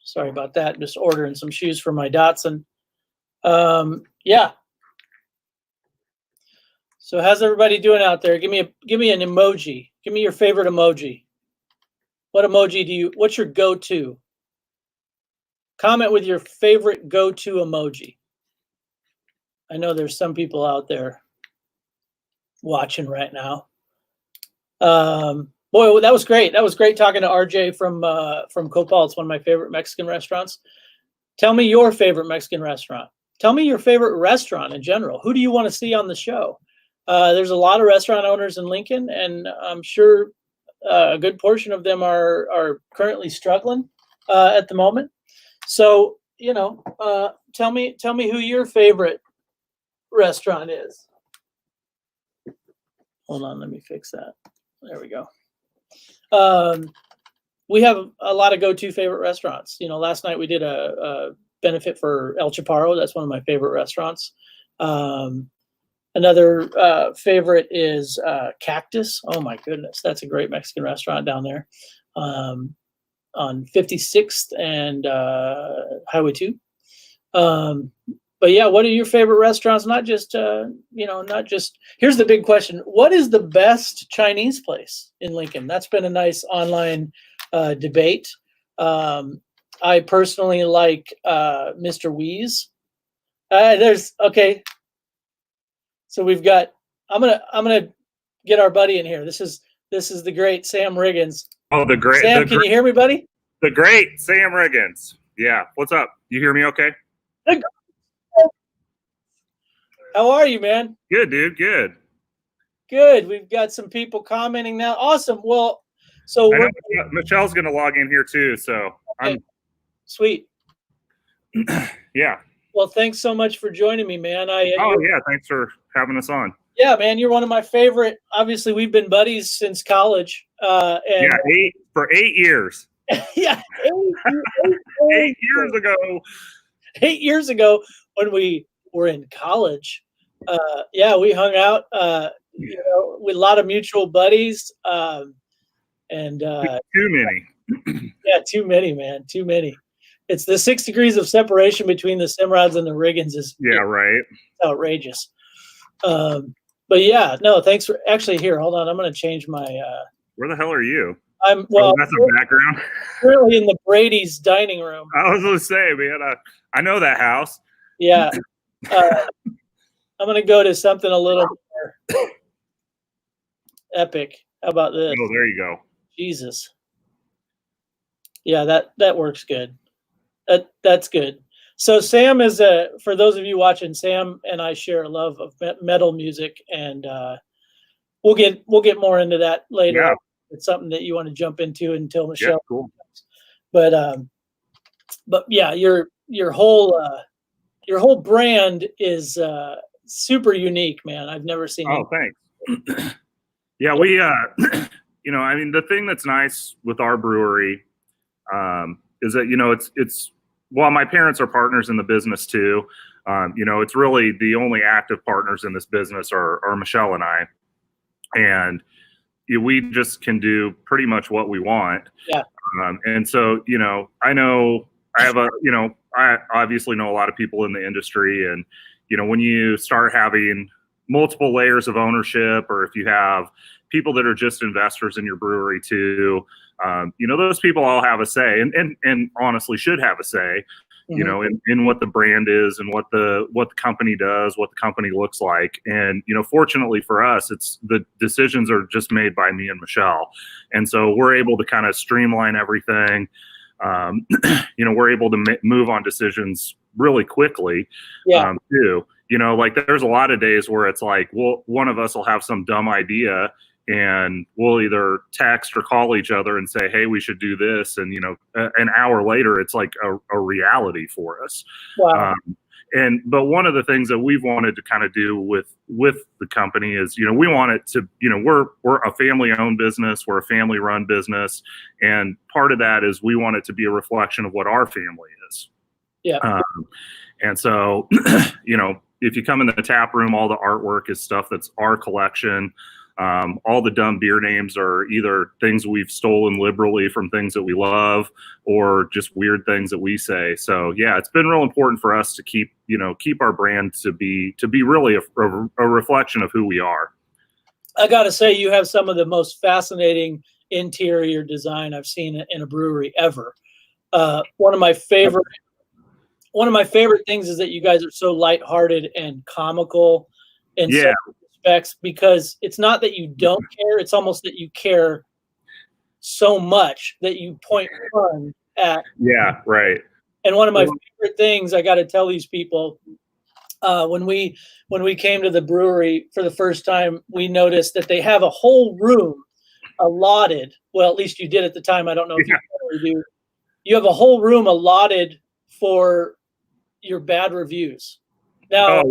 Sorry about that. Just ordering some shoes for my Dotson. Yeah. So how's everybody doing out there? Give me an emoji. Give me your favorite emoji. What emoji what's your go-to? Comment with your favorite go-to emoji. I know there's some people out there watching right now. Boy, that was great. That was great talking to RJ from Copal. It's one of my favorite Mexican restaurants. Tell me your favorite Mexican restaurant. Tell me your favorite restaurant in general. Who do you want to see on the show? There's a lot of restaurant owners in Lincoln, and I'm sure a good portion of them are currently struggling at the moment. So, tell me who your favorite restaurant is. Hold on, let me fix that. There we go. We have a lot of go-to favorite restaurants. Last night we did a benefit for El Chaparro. That's one of my favorite restaurants. Another favorite is Cactus. Oh my goodness, that's a great Mexican restaurant down there on 56th and Highway 2. But yeah, what are your favorite restaurants? Not just here's the big question. What is the best Chinese place in Lincoln? That's been a nice online debate. I personally like Mr. Wee's. Okay. So we've got, I'm gonna get our buddy in here. This is the great Sam Riggins. Oh, the great Sam, can you hear me, buddy? The great Sam Riggins. Yeah. What's up? You hear me okay? How are you, man? Good, dude. Good. Good. We've got some people commenting now. Awesome. Well, so Michelle's gonna log in here too. So okay. I'm sweet. Yeah. Well, thanks so much for joining me, man. Yeah, thanks for having us on. Yeah, man, you're one of my favorite. Obviously, we've been buddies since college. And for 8 years. Yeah, 8 years ago. 8 years ago, when we were in college. Yeah, we hung out. With a lot of mutual buddies. And too many. Yeah, too many, man. Too many. It's the 6 degrees of separation between the Simrods and the Riggins is right. Outrageous. But yeah, no, thanks for actually here. Hold on, I'm going to change my. Where the hell are you? That's a background. Currently in the Brady's dining room. I was going to say, man, I know that house. Yeah, I'm going to go to something a little more epic. How about this? Oh, there you go. Jesus. Yeah, that works good. That's good. So Sam is for those of you watching, Sam and I share a love of metal music, and we'll get more into that later. Yeah. It's something that you want to jump into until Michelle. Yeah, cool. But yeah, your whole brand is super unique, man. I've never seen. Oh, thanks. Yeah, we I mean, the thing that's nice with our brewery is that it's while my parents are partners in the business too, it's really the only active partners in this business are Michelle and I, and we just can do pretty much what we want. Yeah. And so I obviously know a lot of people in the industry, and you know, when you start having multiple layers of ownership, or if you have people that are just investors in your brewery too, you know, those people all have a say, and honestly should have a say, you know, in what the brand is and what the company does, what the company looks like. And, you know, fortunately for us, it's the decisions are just made by me and Michelle. And so we're able to kind of streamline everything. You know, we're able to move on decisions really quickly, too. You know, like there's a lot of days where it's like, well, one of us will have some dumb idea and we'll either text or call each other and say, hey, we should do this. And, you know, an hour later, it's like a reality for us. Wow. But one of the things that we've wanted to kind of do with the company is, you know, we want it to, you know, we're a family owned business. We're a family run business. And part of that is we want it to be a reflection of what our family is. Yeah. And so, you know, if you come in the tap room, all the artwork is stuff that's our collection. All the dumb beer names are either things we've stolen liberally from things that we love, or just weird things that we say. So yeah, it's been real important for us to keep our brand to be really a reflection of who we are. I got to say, you have some of the most fascinating interior design I've seen in a brewery ever. One of my favorite things is that you guys are so lighthearted and comical in some respects, because it's not that you don't care, it's almost that you care so much that you point fun at. Yeah, right. And one of my favorite things, I got to tell these people, when we came to the brewery for the first time, we noticed that they have a whole room allotted. Well, at least you did at the time. I don't know if you currently do. You have a whole room allotted for your bad reviews. Now,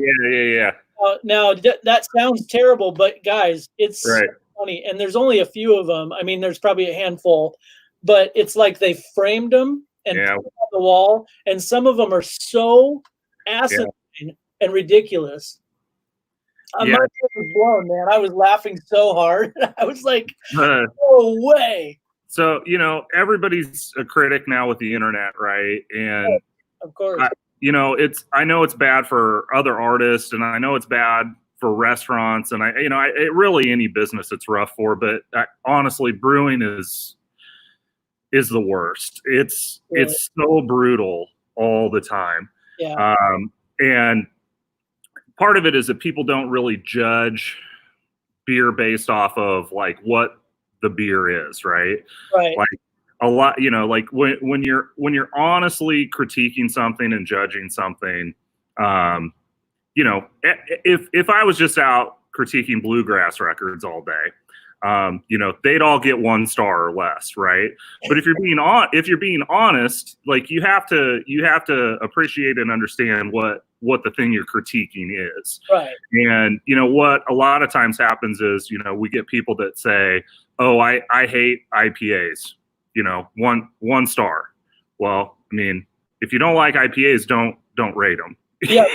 now that sounds terrible, but guys, it's so funny. And there's only a few of them. I mean, there's probably a handful, but it's like they framed them and put them on the wall. And some of them are so asinine and ridiculous. My head was blown, man. I was laughing so hard. I was like, no way. So, you know, everybody's a critic now with the internet, right? And of course, you know, I know it's bad for other artists, and I know it's bad for restaurants, and it really any business it's rough for. But honestly, brewing is the worst. It's so brutal all the time. Yeah. And part of it is that people don't really judge beer based off of like what the beer is, right? Right. Like a lot, you know, like when you're honestly critiquing something and judging something, you know, if I was just out critiquing bluegrass records all day, you know, they'd all get 1 star or less, right? But if you're being honest, like you have to appreciate and understand what the thing you're critiquing is. Right. And you know what a lot of times happens is, you know, we get people that say, oh, I hate IPAs, you know, 1 star. Well, I mean, if you don't like IPAs, don't rate them. Yeah.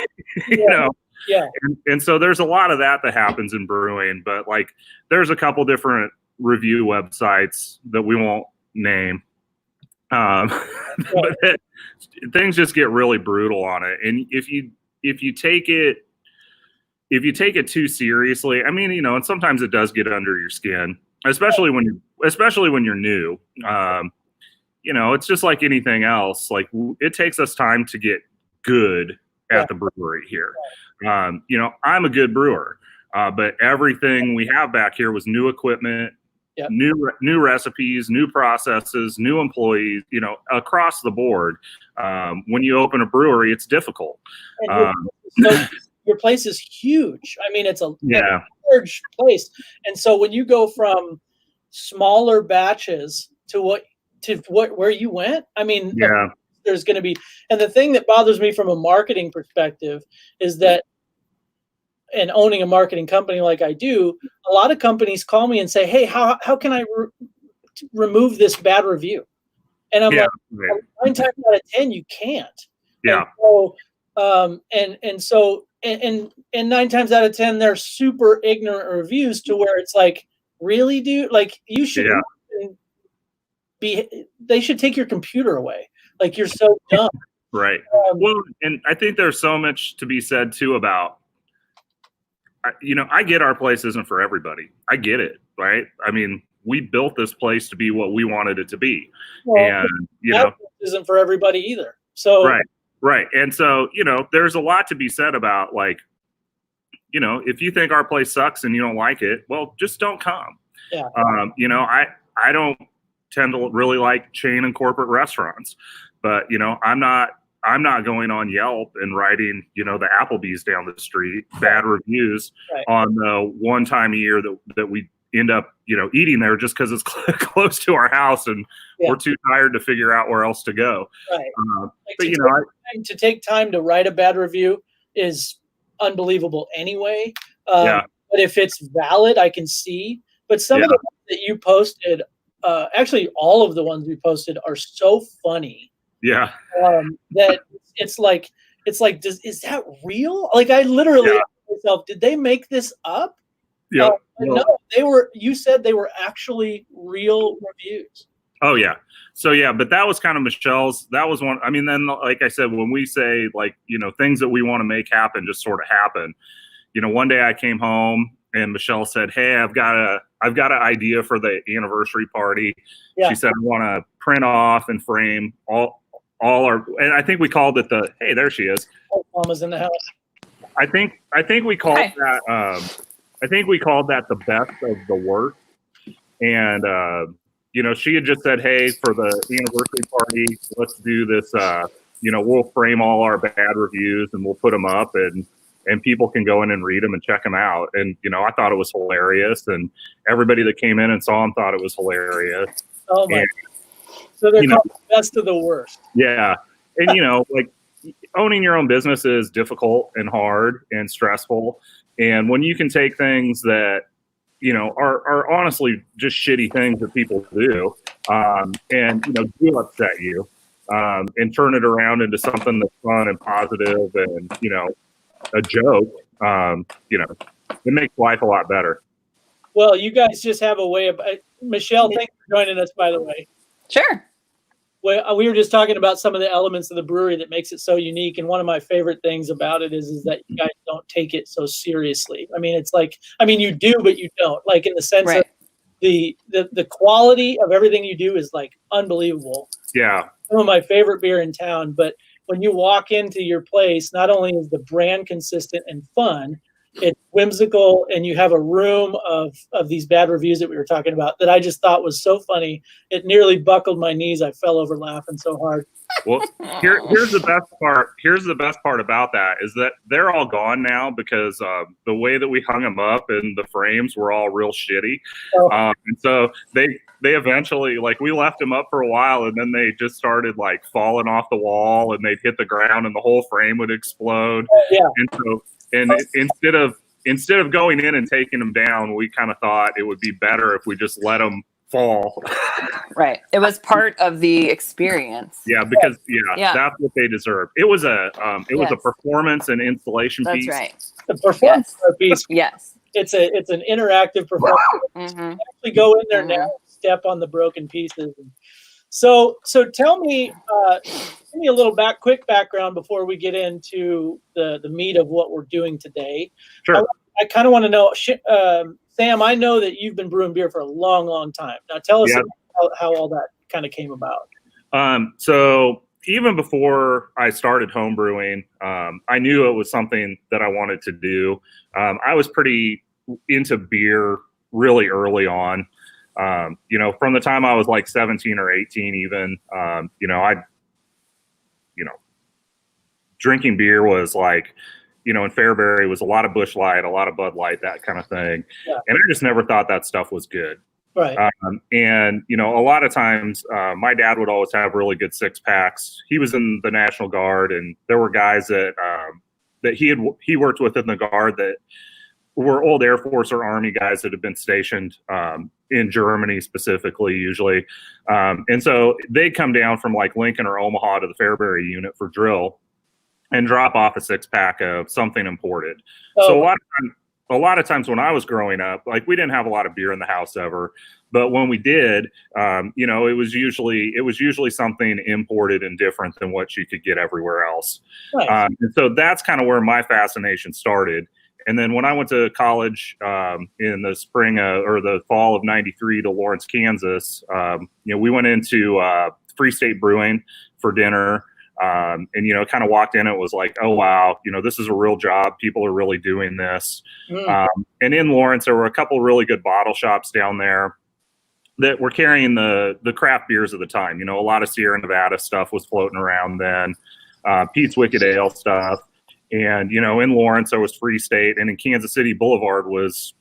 You know? Yeah. And so there's a lot of that happens in brewing, but like there's a couple different review websites that we won't name. But things just get really brutal on it. And if you take it too seriously, I mean, you know, and sometimes it does get under your skin, especially when you're new. You know, it's just like anything else. Like it takes us time to get good at the brewery here. You know, I'm a good brewer, but everything we have back here was new equipment, new recipes, new processes, new employees, you know, across the board. When you open a brewery, it's difficult. Your place is huge. I mean, it's a large place. And so when you go from smaller batches to where you went, I mean, there's going to be, and the thing that bothers me from a marketing perspective is that, and owning a marketing company like I do, a lot of companies call me and say, hey, how can I remove this bad review? And I'm like, 9 times out of 10, you can't. Yeah. And so 9 times out of 10, they're super ignorant reviews to where it's like, really, dude? Like you should they should take your computer away. Like you're so dumb. Right. Well, and I think there's so much to be said too about, I get our place isn't for everybody. I get it, right? I mean, we built this place to be what we wanted it to be. Well, And, that isn't for everybody either. So, right. And so, there's a lot to be said about, like, if you think our place sucks and you don't like it, well, just don't come. Yeah. I don't tend to really like chain and corporate restaurants, but I'm not going on Yelp and writing the Applebee's down the street bad reviews on the one time a year that we end up eating there just because it's close to our house and we're too tired to figure out where else to go. Right. But to take time to write a bad review is unbelievable anyway. But if it's valid, I can see. But some of the ones that you posted, actually all of the ones we posted are so funny. Yeah. That it's like, is that real? Like, I literally asked myself, did they make this up? Yeah. No, you said they were actually real reviews. Oh yeah. So yeah, but that was kind of Michelle's, that was one. I mean, then like I said, when we say like, things that we want to make happen, just sort of happen. One day I came home and Michelle said, "Hey, I've got an idea for the anniversary party." Yeah. She said, "I want to print off and frame all our," and I think we called it hey, there she is. Oh, Mama's in the house. I think we called that, I think we called that the best of the worst. And, she had just said, "Hey, for the anniversary party, let's do this, we'll frame all our bad reviews and we'll put them up and people can go in and read them and check them out." And, I thought it was hilarious. And everybody that came in and saw them thought it was hilarious. Oh my. So they're called the best of the worst. Yeah. And, like owning your own business is difficult and hard and stressful. And when you can take things that, are honestly just shitty things that people do, and, do upset you, and turn it around into something that's fun and positive and, a joke, it makes life a lot better. Well, you guys just have a way of, Michelle, thanks for joining us, by the way. Sure. Well, we were just talking about some of the elements of the brewery that makes it so unique. And one of my favorite things about it is that you guys don't take it so seriously. I mean, it's like, you do, but you don't, like, in the sense of the quality of everything you do is like unbelievable. Yeah. Some of my favorite beer in town, but when you walk into your place, not only is the brand consistent and fun, it's whimsical, and you have a room of these bad reviews that we were talking about that I just thought was so funny. It nearly buckled my knees. I fell over laughing so hard. Well, here's the best part. Here's the best part about that is that they're all gone now because the way that we hung them up and the frames were all real shitty. And so they eventually, like, we left them up for a while and then they just started like falling off the wall and they'd hit the ground and the whole frame would explode. And instead of going in and taking them down, we kind of thought it would be better if we just let them fall. Right. It was part of the experience. Yeah, because that's what they deserve. It was a performance and installation piece. That's right. The performance piece. Yes. It's an interactive performance. Mm-hmm. You actually go in there now, step on the broken pieces. So tell me, give me a little quick background before we get into the meat of what we're doing today. Sure. I kind of want to know, Sam, I know that you've been brewing beer for a long, long time. Now tell us how all that kind of came about. So even before I started home brewing, I knew it was something that I wanted to do. I was pretty into beer really early on. From the time I was like 17 or 18, even, drinking beer was like, in Fairbury was a lot of Busch Light, a lot of Bud Light, that kind of thing. Yeah. And I just never thought that stuff was good. Right. And, a lot of times my dad would always have really good 6-packs. He was in the National Guard, and there were guys that he worked with in the Guard that were old Air Force or Army guys that had been stationed in Germany specifically, usually. And so they'd come down from like Lincoln or Omaha to the Fairbury unit for drill and drop off a 6-pack of something imported. So a lot of times when I was growing up, like we didn't have a lot of beer in the house ever, but when we did, you know, it was usually something imported and different than what you could get everywhere else. Nice. And so that's kind of where my fascination started. And then when I went to college in the spring or the fall of '93 to Lawrence, Kansas, you know, we went into Free State Brewing for dinner. And, you know, kind of walked in, it was like, oh, wow, you know, this is a real job. People are really doing this. And in Lawrence, there were a couple really good bottle shops down there that were carrying the craft beers of the time. You know, a lot of Sierra Nevada stuff was floating around then, Pete's Wicked Ale stuff. And, you know, in Lawrence, there was Free State. And in Kansas City, Boulevard was,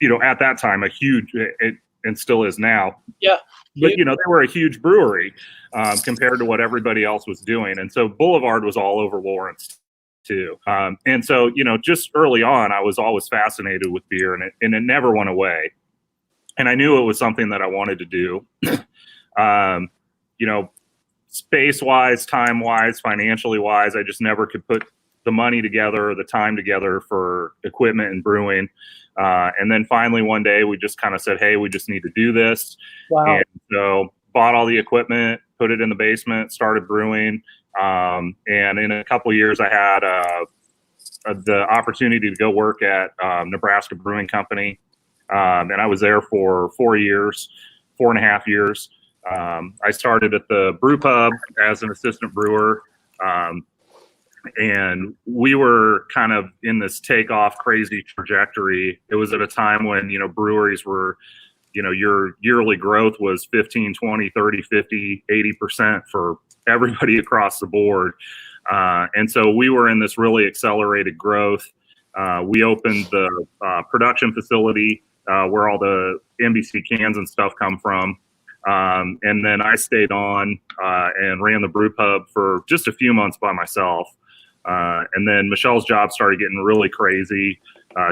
you know, at that time, a huge, and still is now. Yeah. But, you know, they were a huge brewery compared to what everybody else was doing. And so Boulevard was all over Lawrence too. And so, you know, just early on, I was always fascinated with beer, and it never went away. And I knew it was something that I wanted to do. You know, space-wise, time-wise, financially-wise, I just never could put the money together or the time together for equipment and brewing. And then finally one day we just kind of said, hey, we just need to do this. Wow. And so bought all the equipment, put it in the basement, started brewing. And in a couple of years I had the opportunity to go work at Nebraska Brewing Company. And I was there for 4.5 years. I started at the brew pub as an assistant brewer. And we were kind of in this takeoff crazy trajectory. It was at a time when, you know, breweries were, you know, your yearly growth was 15, 20, 30, 50, 80% for everybody across the board. And so we were in this really accelerated growth. We opened the production facility where all the NBC cans and stuff come from. And then I stayed on and ran the brew pub for just a few months by myself. And then Michelle's job started getting really crazy.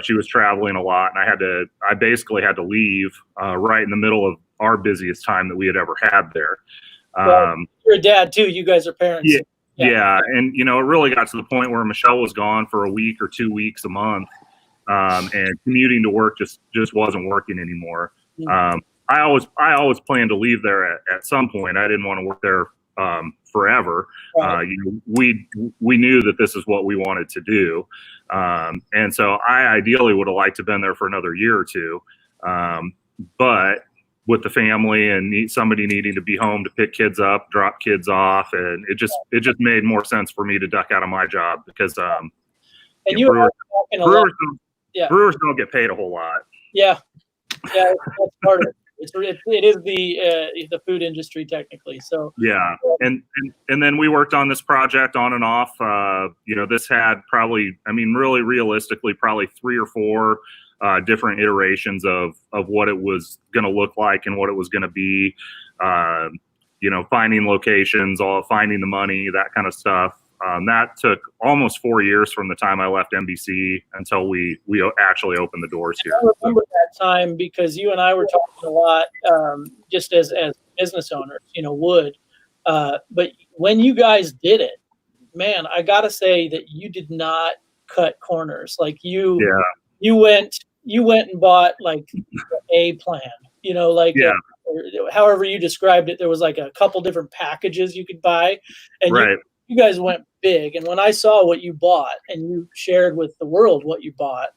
She was traveling a lot, and I basically had to leave right in the middle of our busiest time that we had ever had there. Well, you're a dad too. You guys are parents. Yeah. And, you know, it really got to the point where Michelle was gone for a week or 2 weeks a month. And commuting to work just wasn't working anymore. I always planned to leave there at some point. I didn't want to work there forever. Right. You know, we knew that this is what we wanted to do. And so I ideally would have liked to have been there for another year or two. But with the family and somebody needing to be home to pick kids up, drop kids off, and it just made more sense for me to duck out of my job because and brewers don't get paid a whole lot. Yeah, that's part of it. It is the food industry technically. So yeah, and then we worked on this project on and off. You know, this had probably, I mean, really realistically, probably 3 or 4 different iterations of what it was going to look like and what it was going to be. You know, finding locations, finding the money, that kind of stuff. That took almost 4 years from the time I left NBC until we actually opened the doors here. I remember that time because you and I were talking a lot, just as business owners, you know, but when you guys did it, man, I gotta say that you did not cut corners. Like you went and bought like a plan, you know, like however you described it. There was like a couple different packages you could buy, and you guys went big. And when I saw what you bought and you shared with the world what you bought,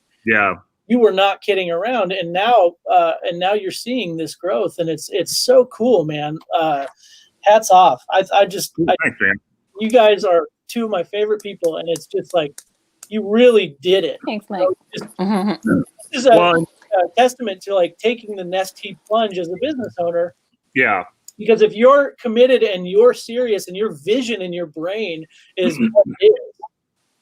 you were not kidding around. And now you're seeing this growth, and it's so cool, man. Hats off. Thanks, man. You guys are 2 of my favorite people, and it's just like you really did it. Thanks, Mike. This is a testament to like taking the Nestea plunge as a business owner. Yeah. Because if you're committed and you're serious and your vision in your brain is what it is,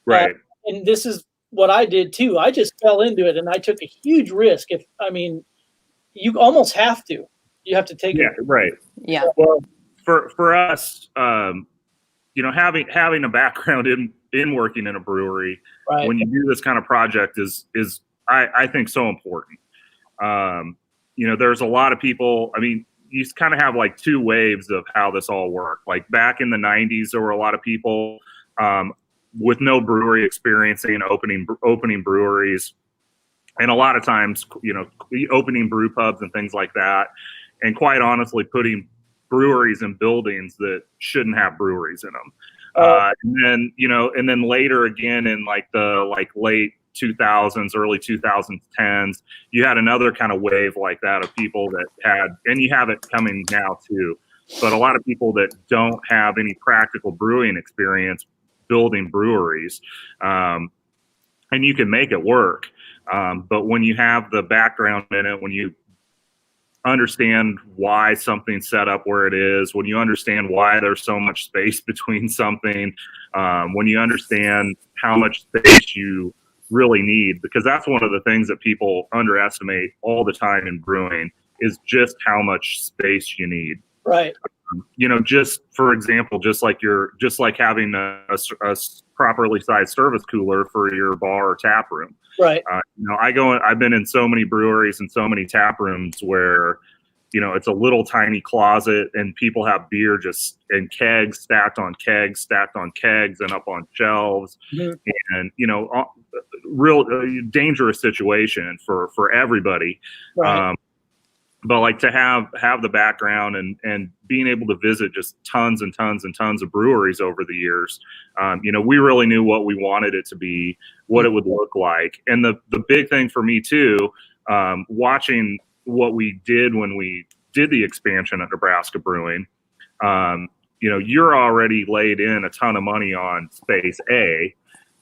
right. And this is what I did too. I just fell into it and I took a huge risk. You almost have to. You have to take it. Right. Yeah. Well, for us, you know, having a background in working in a brewery, right, when you do this kind of project is I think so important. You know, there's a lot of people. I mean, you kind of have like 2 waves of how this all worked. Like back in the 90s, there were a lot of people with no brewery experience and opening breweries. and a lot of times, opening brew pubs and things like that, and quite honestly, putting breweries in buildings that shouldn't have breweries in them. And then later again in the late 2000s, early 2010s, you had another kind of wave like that of people that had, and you have it coming now too, but a lot of people that don't have any practical brewing experience building breweries. And you can make it work. But when you have the background in it, when you understand why something's set up where it is, when you understand why there's so much space between something, when you understand how much space you really need, because that's one of the things that people underestimate all the time in brewing is just how much space you need. Right. Just for example, just like having a properly sized service cooler for your bar or tap room. Right. I've been in so many breweries and so many tap rooms where, it's a little tiny closet and people have beer just in kegs stacked on kegs and up on shelves. Mm-hmm. And, real dangerous situation for everybody. Right. But to have the background and being able to visit just tons and tons and tons of breweries over the years, we really knew what we wanted it to be, what it would look like. And the big thing for me too, watching what we did when we did the expansion at Nebraska Brewing, you're already laid in a ton of money on space A,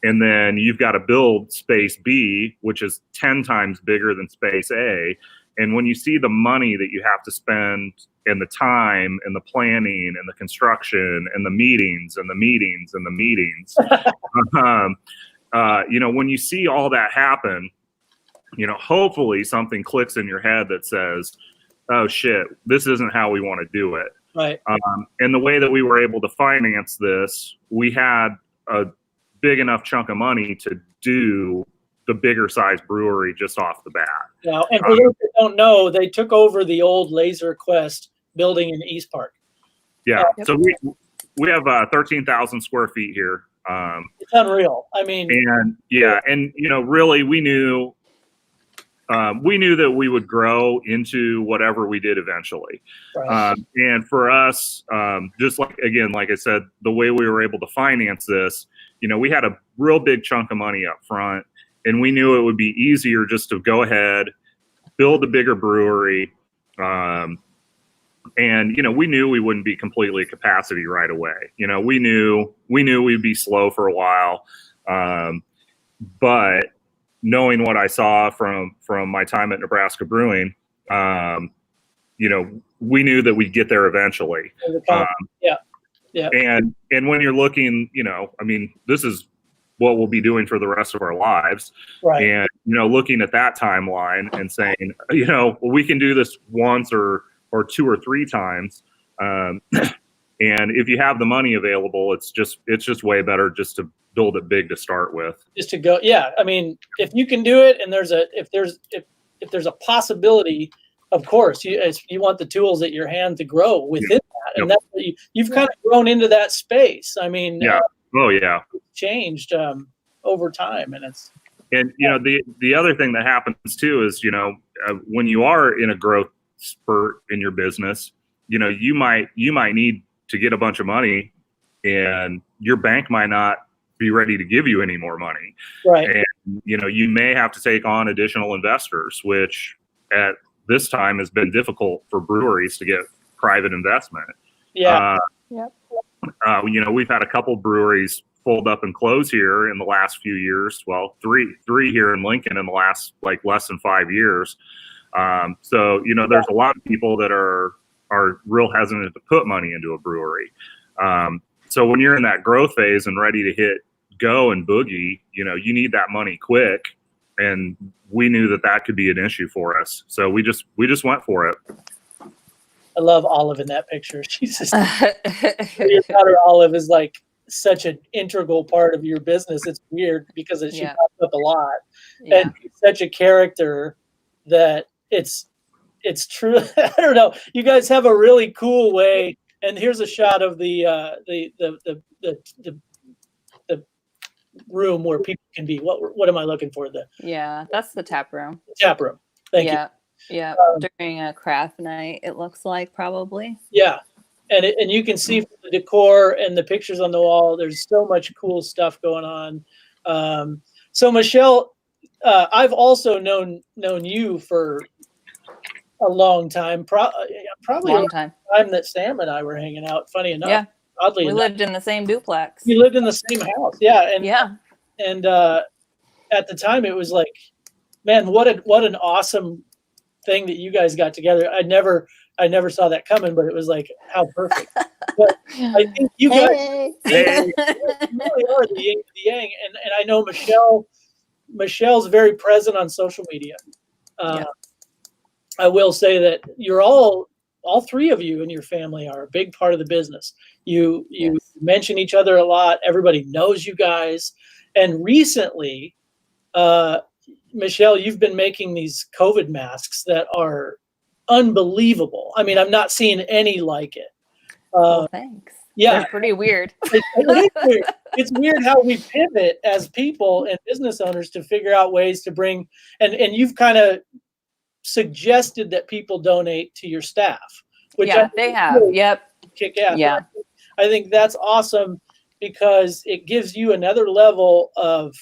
and then you've got to build space B, which is 10 times bigger than space A. And when you see the money that you have to spend and the time and the planning and the construction and the meetings and the meetings and the meetings, when you see all that happen, hopefully something clicks in your head that says, oh shit, this isn't how we want to do it. Right. And the way that we were able to finance this, we had a big enough chunk of money to do the bigger size brewery just off the bat. Yeah, and for those that don't know, they took over the old Laser Quest building in East Park. Yeah, so we have 13,000 square feet here. It's unreal. I mean, and really we knew that we would grow into whatever we did eventually. Right. And for us, just like I said, the way we were able to finance this, we had a real big chunk of money up front. And we knew it would be easier just to go ahead, build a bigger brewery. And, we knew we wouldn't be completely at capacity right away. We knew we'd be slow for a while. But knowing what I saw from my time at Nebraska Brewing, we knew that we'd get there eventually. Yeah. And when you're looking, this is what we'll be doing for the rest of our lives. Right. And, looking at that timeline and saying, we can do this once or two or three times. And if you have the money available, it's just way better just to build it big to start with. Just to go. Yeah. I mean, if you can do it and if there's a possibility, of course, you want the tools at your hand to grow within that. And that's what you've kind of grown into that space. I mean, it's changed over time, and it's the other thing that happens too is when you are in a growth spurt in your business, you might need to get a bunch of money, and your bank might not be ready to give you any more money, right? And you may have to take on additional investors, which at this time has been difficult for breweries to get private investment. Yeah. We've had a couple breweries fold up and close here in the last few years. Well, three here in Lincoln in the last less than 5 years. So there's a lot of people that are real hesitant to put money into a brewery. So when you're in that growth phase and ready to hit go and boogie, you need that money quick. And we knew that could be an issue for us. So we just went for it. I love Olive in that picture. She's just your daughter Olive is such an integral part of your business. It's weird because she pops up a lot, and she's such a character that it's true. I don't know. You guys have a really cool way. And here's a shot of the room where people can be. What am I looking for? The Yeah, that's the tap room. tap room. Thank you. Yeah. During a craft night, it looks like probably. Yeah, and you can see from the decor and the pictures on the wall. There's so much cool stuff going on. So Michelle, I've also known you for a long time. Probably Long a time. time that Sam and I were hanging out. Funny enough, Yeah, oddly we enough, lived in the same duplex. we lived in the same house. Yeah, Yeah, and at the time it was like, man, what an awesome thing that you guys got together. I never saw that coming, but it was like, how perfect. But I think you guys Hey. really are the yin and the yang, and I know Michelle's very present on social media. Yeah. I will say that you're all three of you and your family are a big part of the business. You Yes. mention each other a lot. Everybody knows you guys. And recently, Michelle, you've been making these COVID masks that are unbelievable. I mean, I'm not seeing any like it. Well, thanks. Yeah, They're pretty weird. it is weird. It's weird how we pivot as people and business owners to figure out ways to bring, and you've kind of suggested that people donate to your staff, which Yeah, I think they is have. really Yep. kick ass. Yeah. I think that's awesome because it gives you another level of,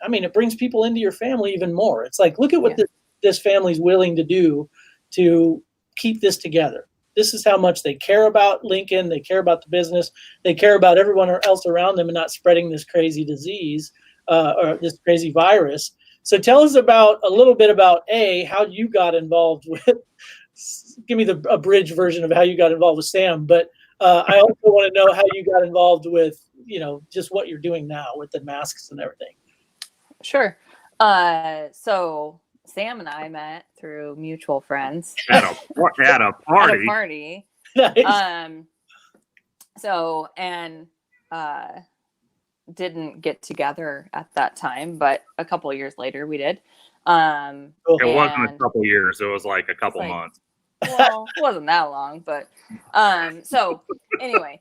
it brings people into your family even more. It's like, look at what this family's willing to do to keep this together. This is how much they care about Lincoln. They care about the business. They care about everyone else around them and not spreading this crazy disease or this crazy virus. So tell us a little bit about how you got involved with. Give me the abridged version of how you got involved with Sam, but I also want to know how you got involved with just what you're doing now with the masks and everything. Sure. So Sam and I met through mutual friends At a party. at a party. Nice. So didn't get together at that time, but a couple of years later we did. Cool. It wasn't a and- couple years. It was like a couple Like- months. Well, it wasn't that long, but so anyway,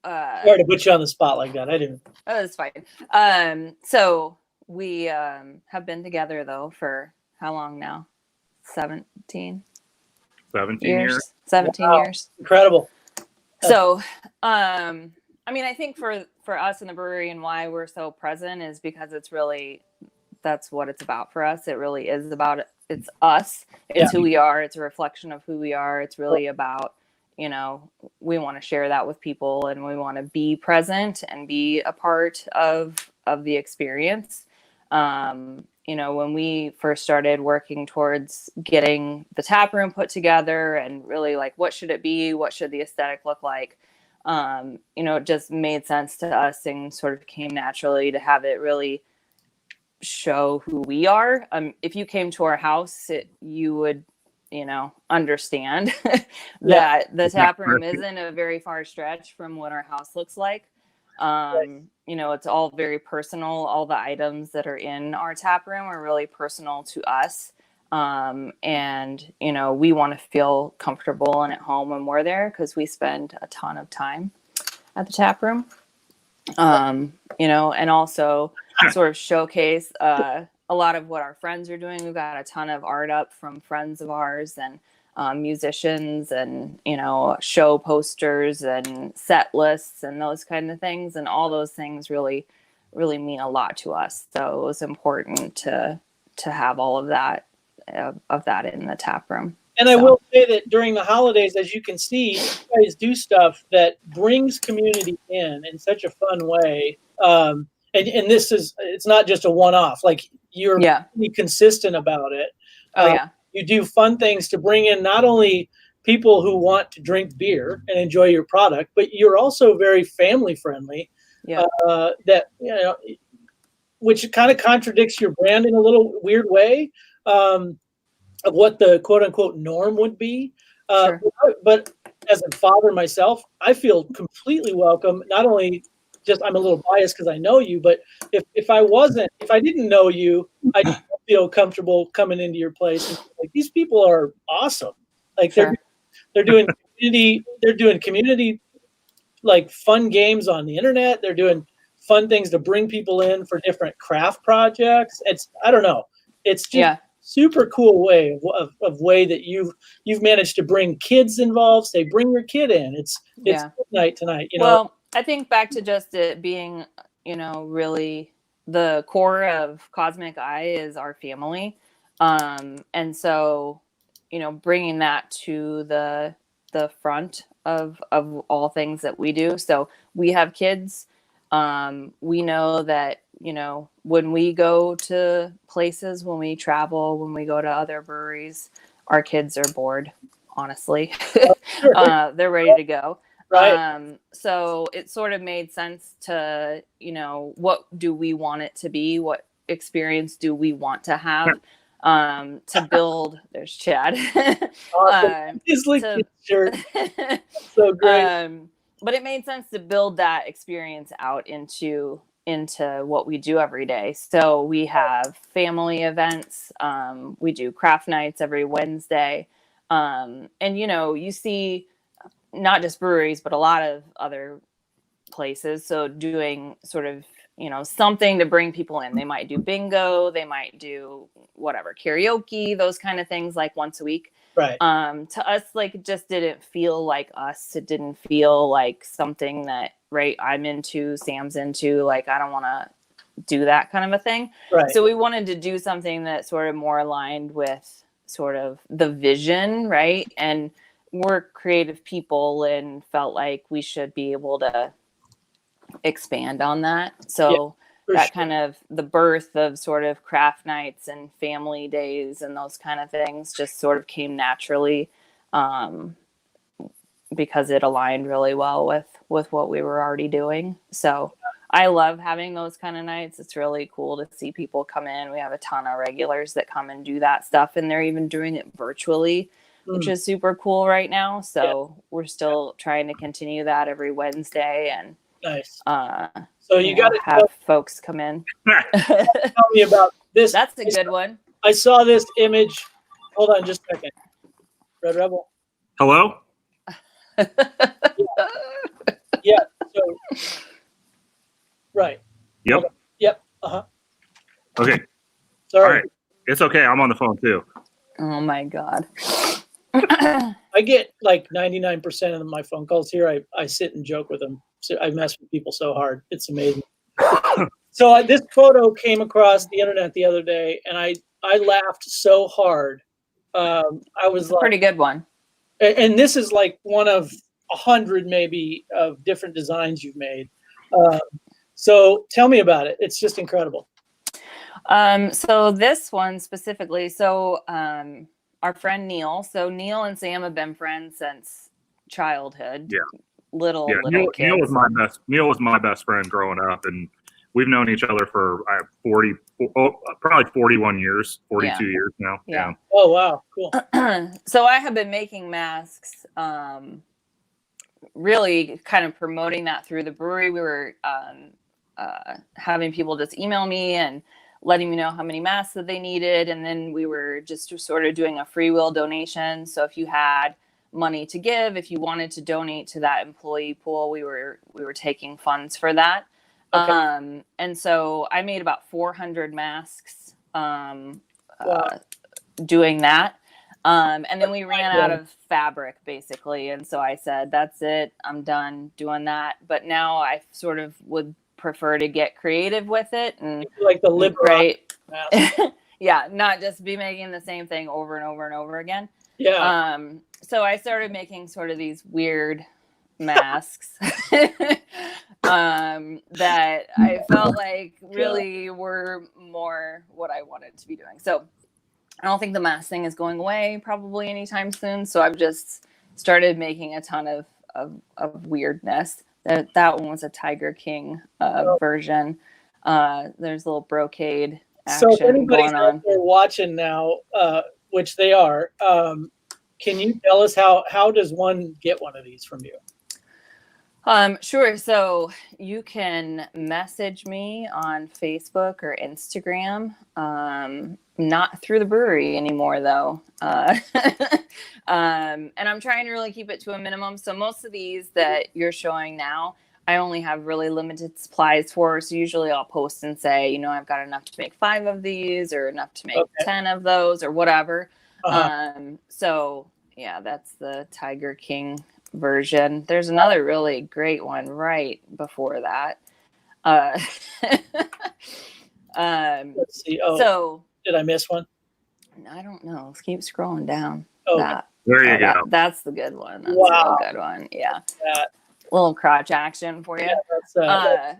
Sorry to put you on the spot like that. I didn't. oh, it's fine. So we have been together though for how long now? 17 17 years. years. 17 Wow. years. Incredible. So, I think for us in the brewery and why we're so present is because that's what it's about for us. It really is about it's us. It's who we are. It's a reflection of who we are. It's really about, we want to share that with people and we want to be present and be a part of the experience. When we first started working towards getting the tap room put together and really like, what should it be? What should the aesthetic look like? It just made sense to us and sort of came naturally to have it really show who we are. If you came to our house, you would, understand that the tap room isn't a very far stretch from what our house looks like. It's all very personal. All the items that are in our tap room are really personal to us. And we want to feel comfortable and at home when we're there because we spend a ton of time at the tap room. And also sort of showcase a lot of what our friends are doing. We've got a ton of art up from friends of ours and musicians and, show posters and set lists and those kind of things. And all those things really, really mean a lot to us. So it was important to have all of that in the tap room. And I will say that during the holidays, as you can see, you guys do stuff that brings community in such a fun way. And it's not just a one-off. Like you're really consistent about it. You do fun things to bring in not only people who want to drink beer and enjoy your product, but you're also very family friendly. Which kind of contradicts your brand in a little weird way. Of what the quote unquote norm would be. But as a father myself, I feel completely welcome. Not only just I'm a little biased because I know you, but if I didn't know you, I feel comfortable coming into your place. And like, these people are awesome. Like they're doing community like fun games on the internet. They're doing fun things to bring people in for different craft projects. I don't know. It's just Yeah. super cool way of way that you've managed to bring kids involved. Say, bring your kid in. It's Yeah. night tonight. You know. Well, I think back to just it being, really the core of Cosmic Eye is our family. And so, bringing that to the front of all things that we do. So we have kids. We know that, when we go to places, when we travel, when we go to other breweries, our kids are bored, honestly. They're ready to go. Right. So it sort of made sense to, what do we want it to be? What experience do we want to have? To build, there's Chad. Awesome. His LinkedIn shirt. So great. But it made sense to build that experience out into what we do every day. So we have family events. We do craft nights every Wednesday. And, you see not just breweries, but a lot of other places. So doing sort of, something to bring people in. They might do bingo. They might do whatever, karaoke, those kind of things like once a week. Right. To us, like, it just didn't feel like us. It didn't feel like something that, right, I'm into, Sam's into. Like, I don't want to do that kind of a thing. Right. So we wanted to do something that sort of more aligned with sort of the vision, right? And we're creative people and felt like we should be able to expand on that. So that kind of the birth of sort of craft nights and family days and those kind of things just sort of came naturally, because it aligned really well with what we were already doing. So I love having those kind of nights. It's really cool to see people come in. We have a ton of regulars that come and do that stuff, and they're even doing it virtually, which is super cool right now. So we're still trying to continue that every Wednesday, and nice. So you got to have folks come in. Tell me about this. That's a good one. I saw this image. Hold on just a second. Red Rebel. Hello? Yeah. So, right. Yep. Yep. Uh-huh. Okay. Sorry. All right. It's okay. I'm on the phone too. Oh my God. I get like 99% of my phone calls here. I sit and joke with them. So I mess with people so hard. It's amazing. So this photo came across the internet the other day, and I laughed so hard. I was like, pretty good one. And this is like one of 100 maybe of different designs you've made. So tell me about it. It's just incredible. So this one specifically, our friend Neil. So Neil and Sam have been friends since childhood. Yeah. Little Neil kids. Neil was my best friend growing up, and we've known each other for probably 41 years, 42 years now. Yeah. Oh wow, cool. So I have been making masks, really kind of promoting that through the brewery. We were having people just email me and letting me know how many masks that they needed, and then we were just sort of doing a free will donation. So if you had money to give, if you wanted to donate to that employee pool, we were taking funds for that. Okay. And so I made about 400 masks doing that. And then we ran out of fabric basically. And so I said, that's it, I'm done doing that. But now I sort of would prefer to get creative with it and like the liberate. Yeah, not just be making the same thing over and over and over again. Yeah. So I started making sort of these weird masks that I felt like really were more what I wanted to be doing. So I don't think the mask thing is going away probably anytime soon. So I've just started making a ton of weirdness. That one was a Tiger King version. There's a little brocade action so if anybody's going on. Out there watching now, which they are, can you tell us how does one get one of these from you? Sure. So you can message me on Facebook or Instagram. Not through the brewery anymore, though. And I'm trying to really keep it to a minimum. So most of these that you're showing now, I only have really limited supplies for. So usually I'll post and say, I've got enough to make 5 of these or enough to make 10 of those or whatever. So yeah, that's the Tiger King version. There's another really great one right before that. Let's see. Oh, So did I miss one? I don't know. Let's keep scrolling down. Oh, There you go. That's the good one. That's Wow. a real good one. Yeah. that. Little crotch action for you. Yeah,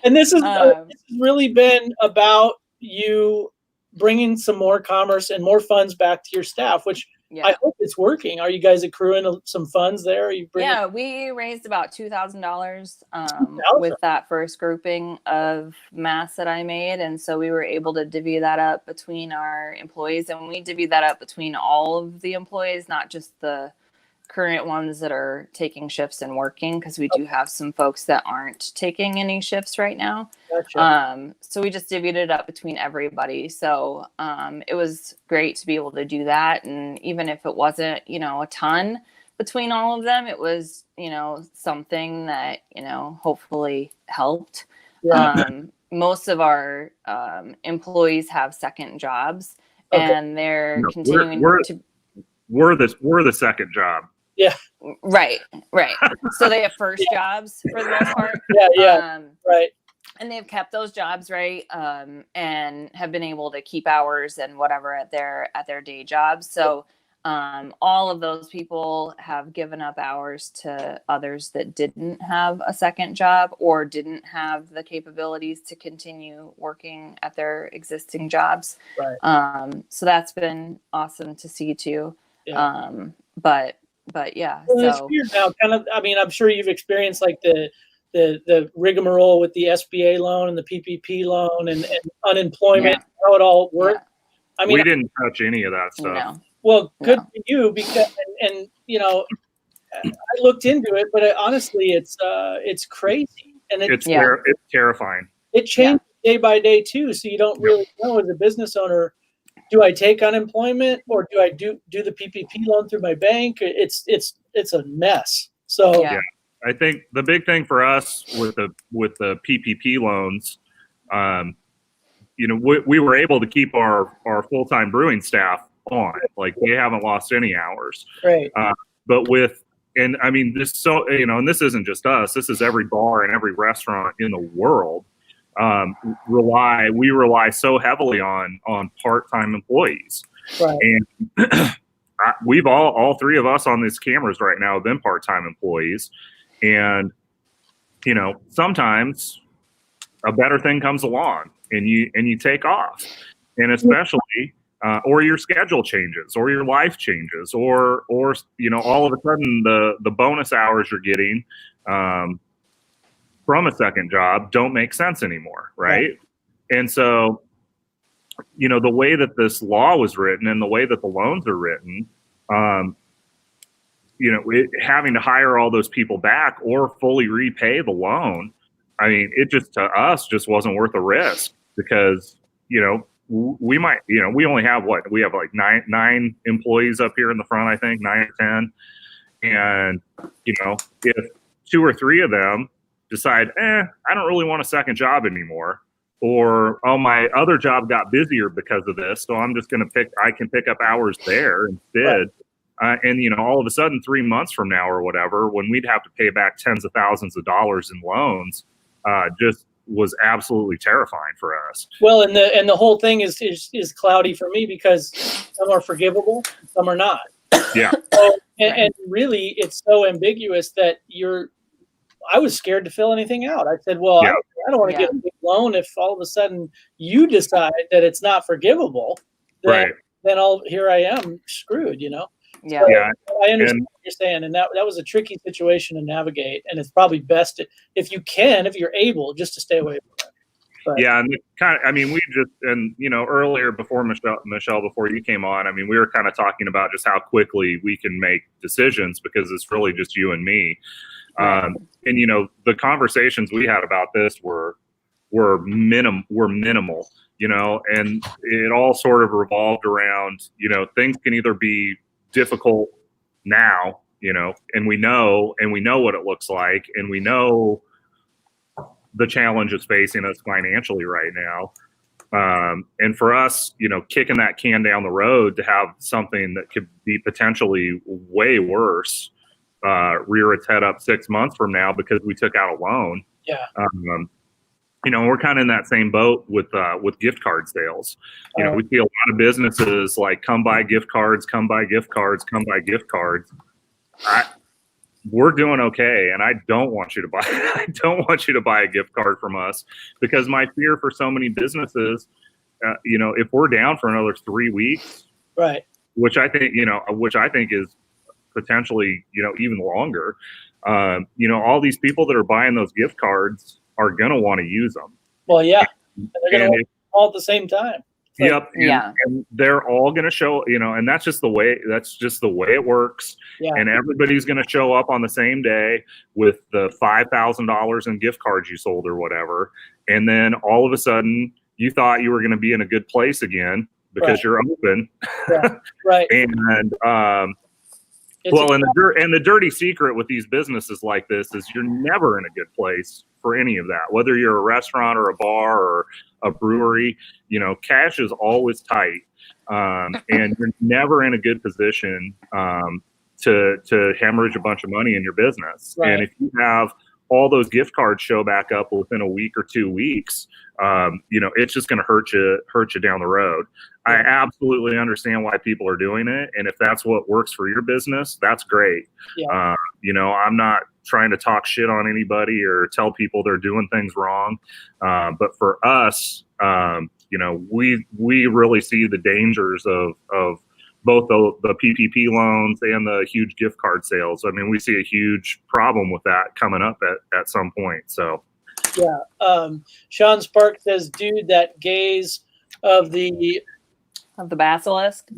and this has really been about you bringing some more commerce and more funds back to your staff, which yeah. I hope it's working. Are you guys accruing some funds there? Are you bringing? Yeah, we raised about $2,000 with that first grouping of masks that I made. And so we were able to divvy that up between our employees, and we divvy that up between all of the employees, not just the current ones that are taking shifts and working, because we do have some folks that aren't taking any shifts right now. Gotcha. So we just divvied it up between everybody. So it was great to be able to do that. And even if it wasn't, a ton between all of them, it was, something that, hopefully helped. Yeah. Most of our employees have second jobs, and they're continuing to. We're the second job. Yeah. Right. So they have first jobs for the most part. Yeah. Right. And they've kept those jobs, right? And have been able to keep hours and whatever at their day jobs. So all of those people have given up hours to others that didn't have a second job or didn't have the capabilities to continue working at their existing jobs. Right. So that's been awesome to see too. Yeah. But yeah, well, so it's weird now. Kind of. I mean, I'm sure you've experienced like the rigmarole with the SBA loan and the PPP loan and unemployment. Yeah. How it all worked. Yeah. I mean, we didn't touch any of that stuff. No. Well, good for you, because and I looked into it, but honestly, it's crazy, and It's terrifying. It changes day by day too, so you don't really know as a business owner. Do I take unemployment or do I do the PPP loan through my bank? It's a mess. So yeah, I think the big thing for us with the PPP loans, we were able to keep our full-time brewing staff on. Like, they haven't lost any hours. Right. But and I mean, and this isn't just us. This is every bar and every restaurant in the world. We rely so heavily on part-time employees. Right. And we've all 3 of us on these cameras right now have been part-time employees. And, sometimes a better thing comes along and you take off, and especially, or your schedule changes or your life changes, or all of a sudden the bonus hours you're getting, from a second job don't make sense anymore. Right. And so, the way that this law was written and the way that the loans are written, having to hire all those people back or fully repay the loan, I mean, it to us wasn't worth the risk, because, we might, we only have we have like nine employees up here in the front, I think 9 or 10. And, if 2 or 3 of them decide, I don't really want a second job anymore, or, oh, my other job got busier because of this, so I'm just going to I can pick up hours there instead. And, all of a sudden 3 months from now or whatever, when we'd have to pay back tens of thousands of dollars in loans, just was absolutely terrifying for us. Well, and the whole thing is cloudy for me, because some are forgivable, some are not. Yeah. So, and really, it's so ambiguous that I was scared to fill anything out. I said, well, I don't want to get a big loan if all of a sudden you decide that it's not forgivable. Then here I am screwed, Yeah. So I understand what you're saying, and that was a tricky situation to navigate, and it's probably best if you're able, just to stay away from it. But, yeah, and we just, and earlier before Michelle, before you came on, I mean, we were kind of talking about just how quickly we can make decisions, because it's really just you and me. Right. And you know, the conversations we had about this were minimal, you know, and it all sort of revolved around, you know, things can either be difficult now, you know, and we know what it looks like, and we know the challenges facing us financially right now. And for us, you know, kicking that can down the road to have something that could be potentially way worse, rear its head up 6 months from now because we took out a loan. Yeah. You know, we're kind of in that same boat with gift card sales. You know, we see a lot of businesses like come buy gift cards, come buy gift cards, come buy gift cards. We're doing okay, and I don't want you to buy. I don't want you to buy a gift card from us, because my fear for so many businesses, you know, if we're down for another 3 weeks, Right. which I think is potentially, you know, even longer. You know, all these people that are buying those gift cards are going to want to use them. Well, yeah. And they're going to And want all at the same time. It's like, Yep. Yeah. And they're all going to show, you know, and that's just the way it works. Yeah. And everybody's going to show up on the same day with the $5,000 in gift cards you sold or whatever. And then all of a sudden you thought you were going to be in a good place again because Right. you're open. Yeah. Right. And, It's well, and the dirty secret with these businesses like this is you're never in a good place for any of that. Whether you're a restaurant or a bar or a brewery, you know, cash is always tight, and you're never in a good position to hemorrhage a bunch of money in your business. Right. And if you have all those gift cards show back up within a week or 2 weeks, you know, it's just going to hurt you down the road. I absolutely understand why people are doing it. And if that's what works for your business, that's great. Yeah. You know, I'm not trying to talk shit on anybody or tell people they're doing things wrong. But for us, you know, we really see the dangers of both the PPP loans and the huge gift card sales. I mean, we see a huge problem with that coming up at some point. So, yeah. Sean Spark says, dude, that gaze of the Basilisk.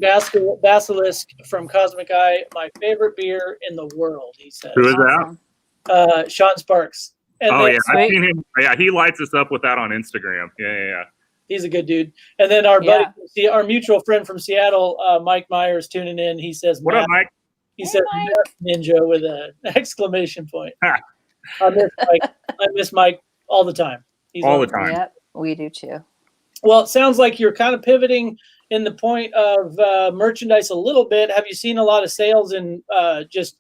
Basilisk from Cosmic Eye, my favorite beer in the world, he says. who is Awesome. that? Sean Sparks. And Oh then yeah, I've seen him. Yeah, he lights us up with that on Instagram. Yeah. he's a good dude. And then our buddy, our mutual friend from Seattle, Mike Myers, tuning in. He says, What up, Mike? He Hey, said, Mike. Ninja with an exclamation point. Ha. I miss Mike all the time. He's All on- the time. Yep, we do too. Well, it sounds like you're kind of pivoting in the point of merchandise a little bit. Have you seen a lot of sales in just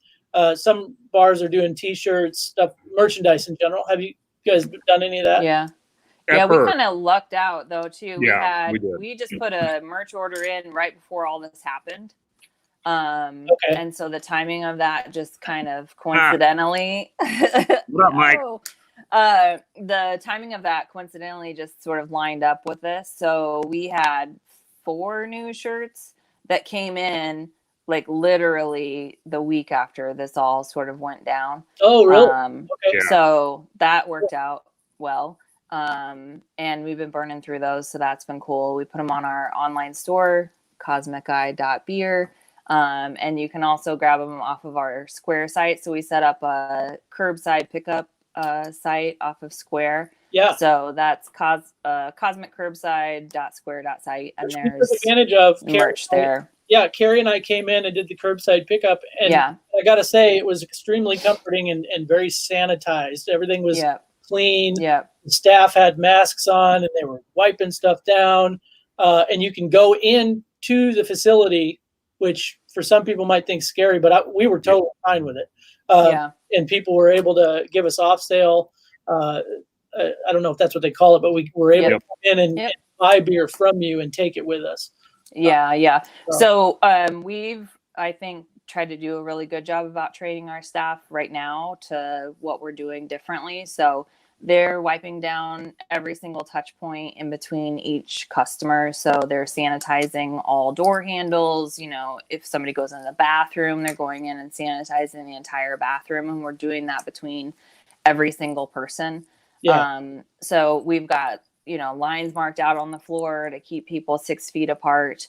some bars are doing T-shirts, stuff, merchandise in general? Have you guys done any of that? Yeah. At Yeah, we first. kind of lucked out though too. Yeah, we did. We just put a merch order in right before all this happened. Okay. And so the timing of that just kind of coincidentally What up, Mike? No. The timing of that coincidentally just sort of lined up with this. So we had 4 new shirts that came in like literally the week after this all sort of went down. Oh, really? Okay. Yeah. So that worked out well. And we've been burning through those. So that's been cool. We put them on our online store, cosmiceye.beer. And you can also grab them off of our Square site. So we set up a curbside pickup site off of Square. Yeah. So that's cosmiccurbside.square.site. And Which we took there's advantage of. merch there. Yeah, Carrie and I came in and did the curbside pickup, and Yeah. I got to say it was extremely comforting and very sanitized. Everything was Yeah. clean. Yeah. The staff had masks on and they were wiping stuff down. And you can go into the facility, which for some people might think scary, but we were totally fine with it. Yeah. And people were able to give us off sale. I don't know if that's what they call it, but we were able Yep. to come in and buy beer from you and take it with us. Yeah. So- So we've, I think, tried to do a really good job about training our staff right now to what we're doing differently. So they're wiping down every single touch point in between each customer. So they're sanitizing all door handles. You know, if somebody goes in the bathroom, they're going in and sanitizing the entire bathroom. And we're doing that between every single person. Yeah. So we've got, you know, lines marked out on the floor to keep people 6 feet apart.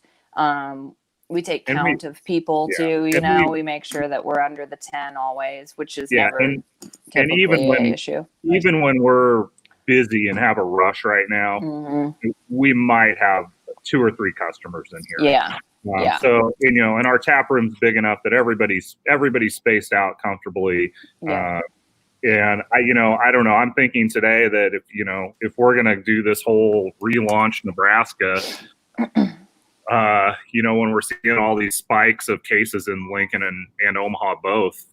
We take And count of people yeah, too, you and know, we- we make sure that we're under the 10 always, which is Yeah, never and typically even an when issue. even when we're busy and have a rush right now, Hmm. we might have 2 or 3 customers in here. Yeah. Yeah. So, and, and our tap room's big enough that everybody's spaced out comfortably. Yeah. And I don't know. I'm thinking today that if we're going to do this whole relaunch Nebraska, when we're seeing all these spikes of cases in Lincoln and Omaha both,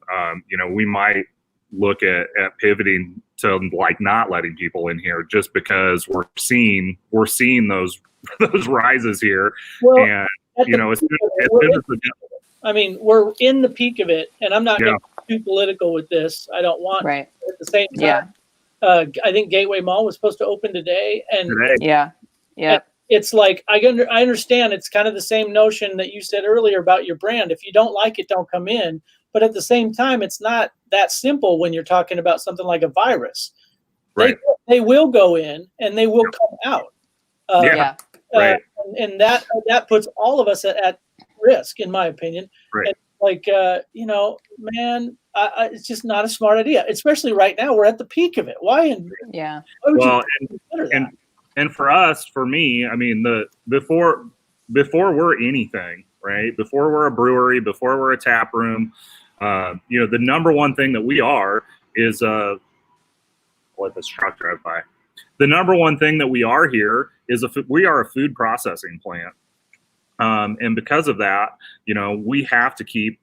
we might look at pivoting to like not letting people in here just because we're seeing those rises here. Well, And at the as peak soon of it, as we're soon in- as the I mean, we're in the peak of it, and I'm not Yeah. getting too political with this. I don't want Right. at the same Yeah. time. I think Gateway Mall was supposed to open today, and today, Yeah. Yeah. it's like I understand it's kind of the same notion that you said earlier about your brand. If you don't like it, don't come in. But at the same time, it's not that simple when you're talking about something like a virus. right? They will go in and they will come out. Yeah. Yeah. Right. And that puts all of us at risk, in my opinion. Right. And like, man, it's just not a smart idea, especially right now. We're at the peak of it. Why Yeah. would Well, you consider that? and for me, I mean, before we're anything, right? Before we're a brewery, before we're a tap room, the number one thing that we are is let this truck drive by. The number one thing that we are here is we are a food processing plant, and because of that, we have to keep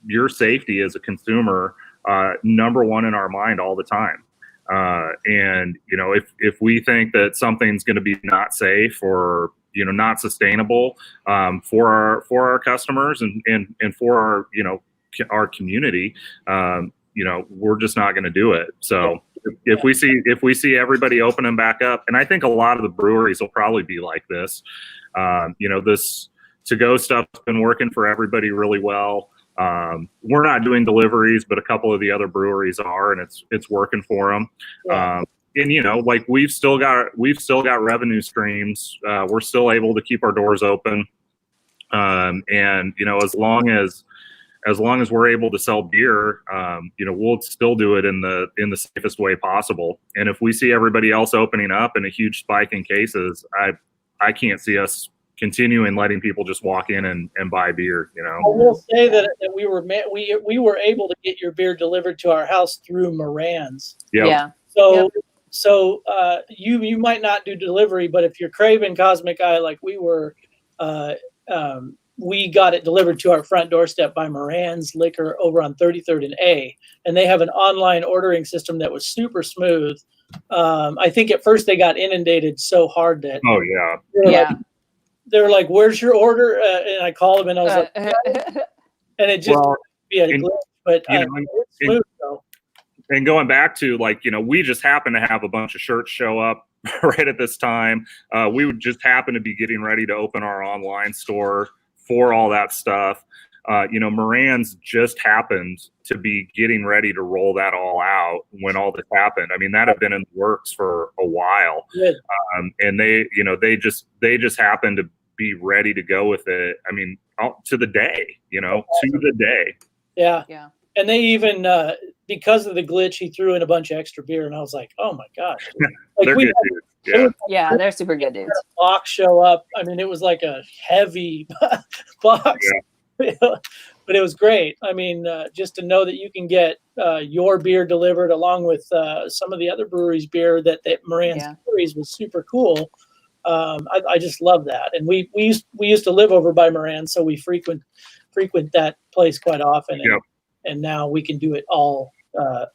your safety as a consumer number one in our mind all the time. And if we think that something's going to be not safe or not sustainable for our customers and for our community, we're just not going to do it. So if we see everybody opening back up, and I think a lot of the breweries will probably be like this. This to-go stuff's been working for everybody really well. We're not doing deliveries, but a couple of the other breweries are, and it's working for them. Yeah. And like we've still got revenue streams. We're still able to keep our doors open. And as long as we're able to sell beer, we'll still do it in the safest way possible. And if we see everybody else opening up and a huge spike in cases, I can't see us continuing letting people just walk in and buy beer. I will say that we were able to get your beer delivered to our house through Moran's. Yep. Yeah. So you might not do delivery, but if you're craving Cosmic Eye like we were, we got it delivered to our front doorstep by Moran's Liquor over on 33rd and A, and they have an online ordering system that was super smooth. I think at first they got inundated so hard that Oh yeah. Yeah. they were like, "Where's your order?" And I called them and I was like, and it just be a glitch, but it's smooth though. And going back to we just happen to have a bunch of shirts show up right at this time. We would just happen to be getting ready to open our online store for all that stuff. Moran's just happened to be getting ready to roll that all out when all this happened. I mean, that had been in the works for a while. Good. And they just happened to be ready to go with it. I mean, to the day, to the day. Yeah. Yeah. And they even, because of the glitch, he threw in a bunch of extra beer, and I was like, "Oh my gosh!" Like They're we good had dudes. Yeah. Yeah. They're super good dudes. a box show up. I mean, it was like a heavy box, but it was great. I mean, just to know that you can get your beer delivered along with some of the other breweries' beer that Moran's breweries was super cool. I just love that, and we used to live over by Moran, so we frequent that place quite often. And, and now we can do it all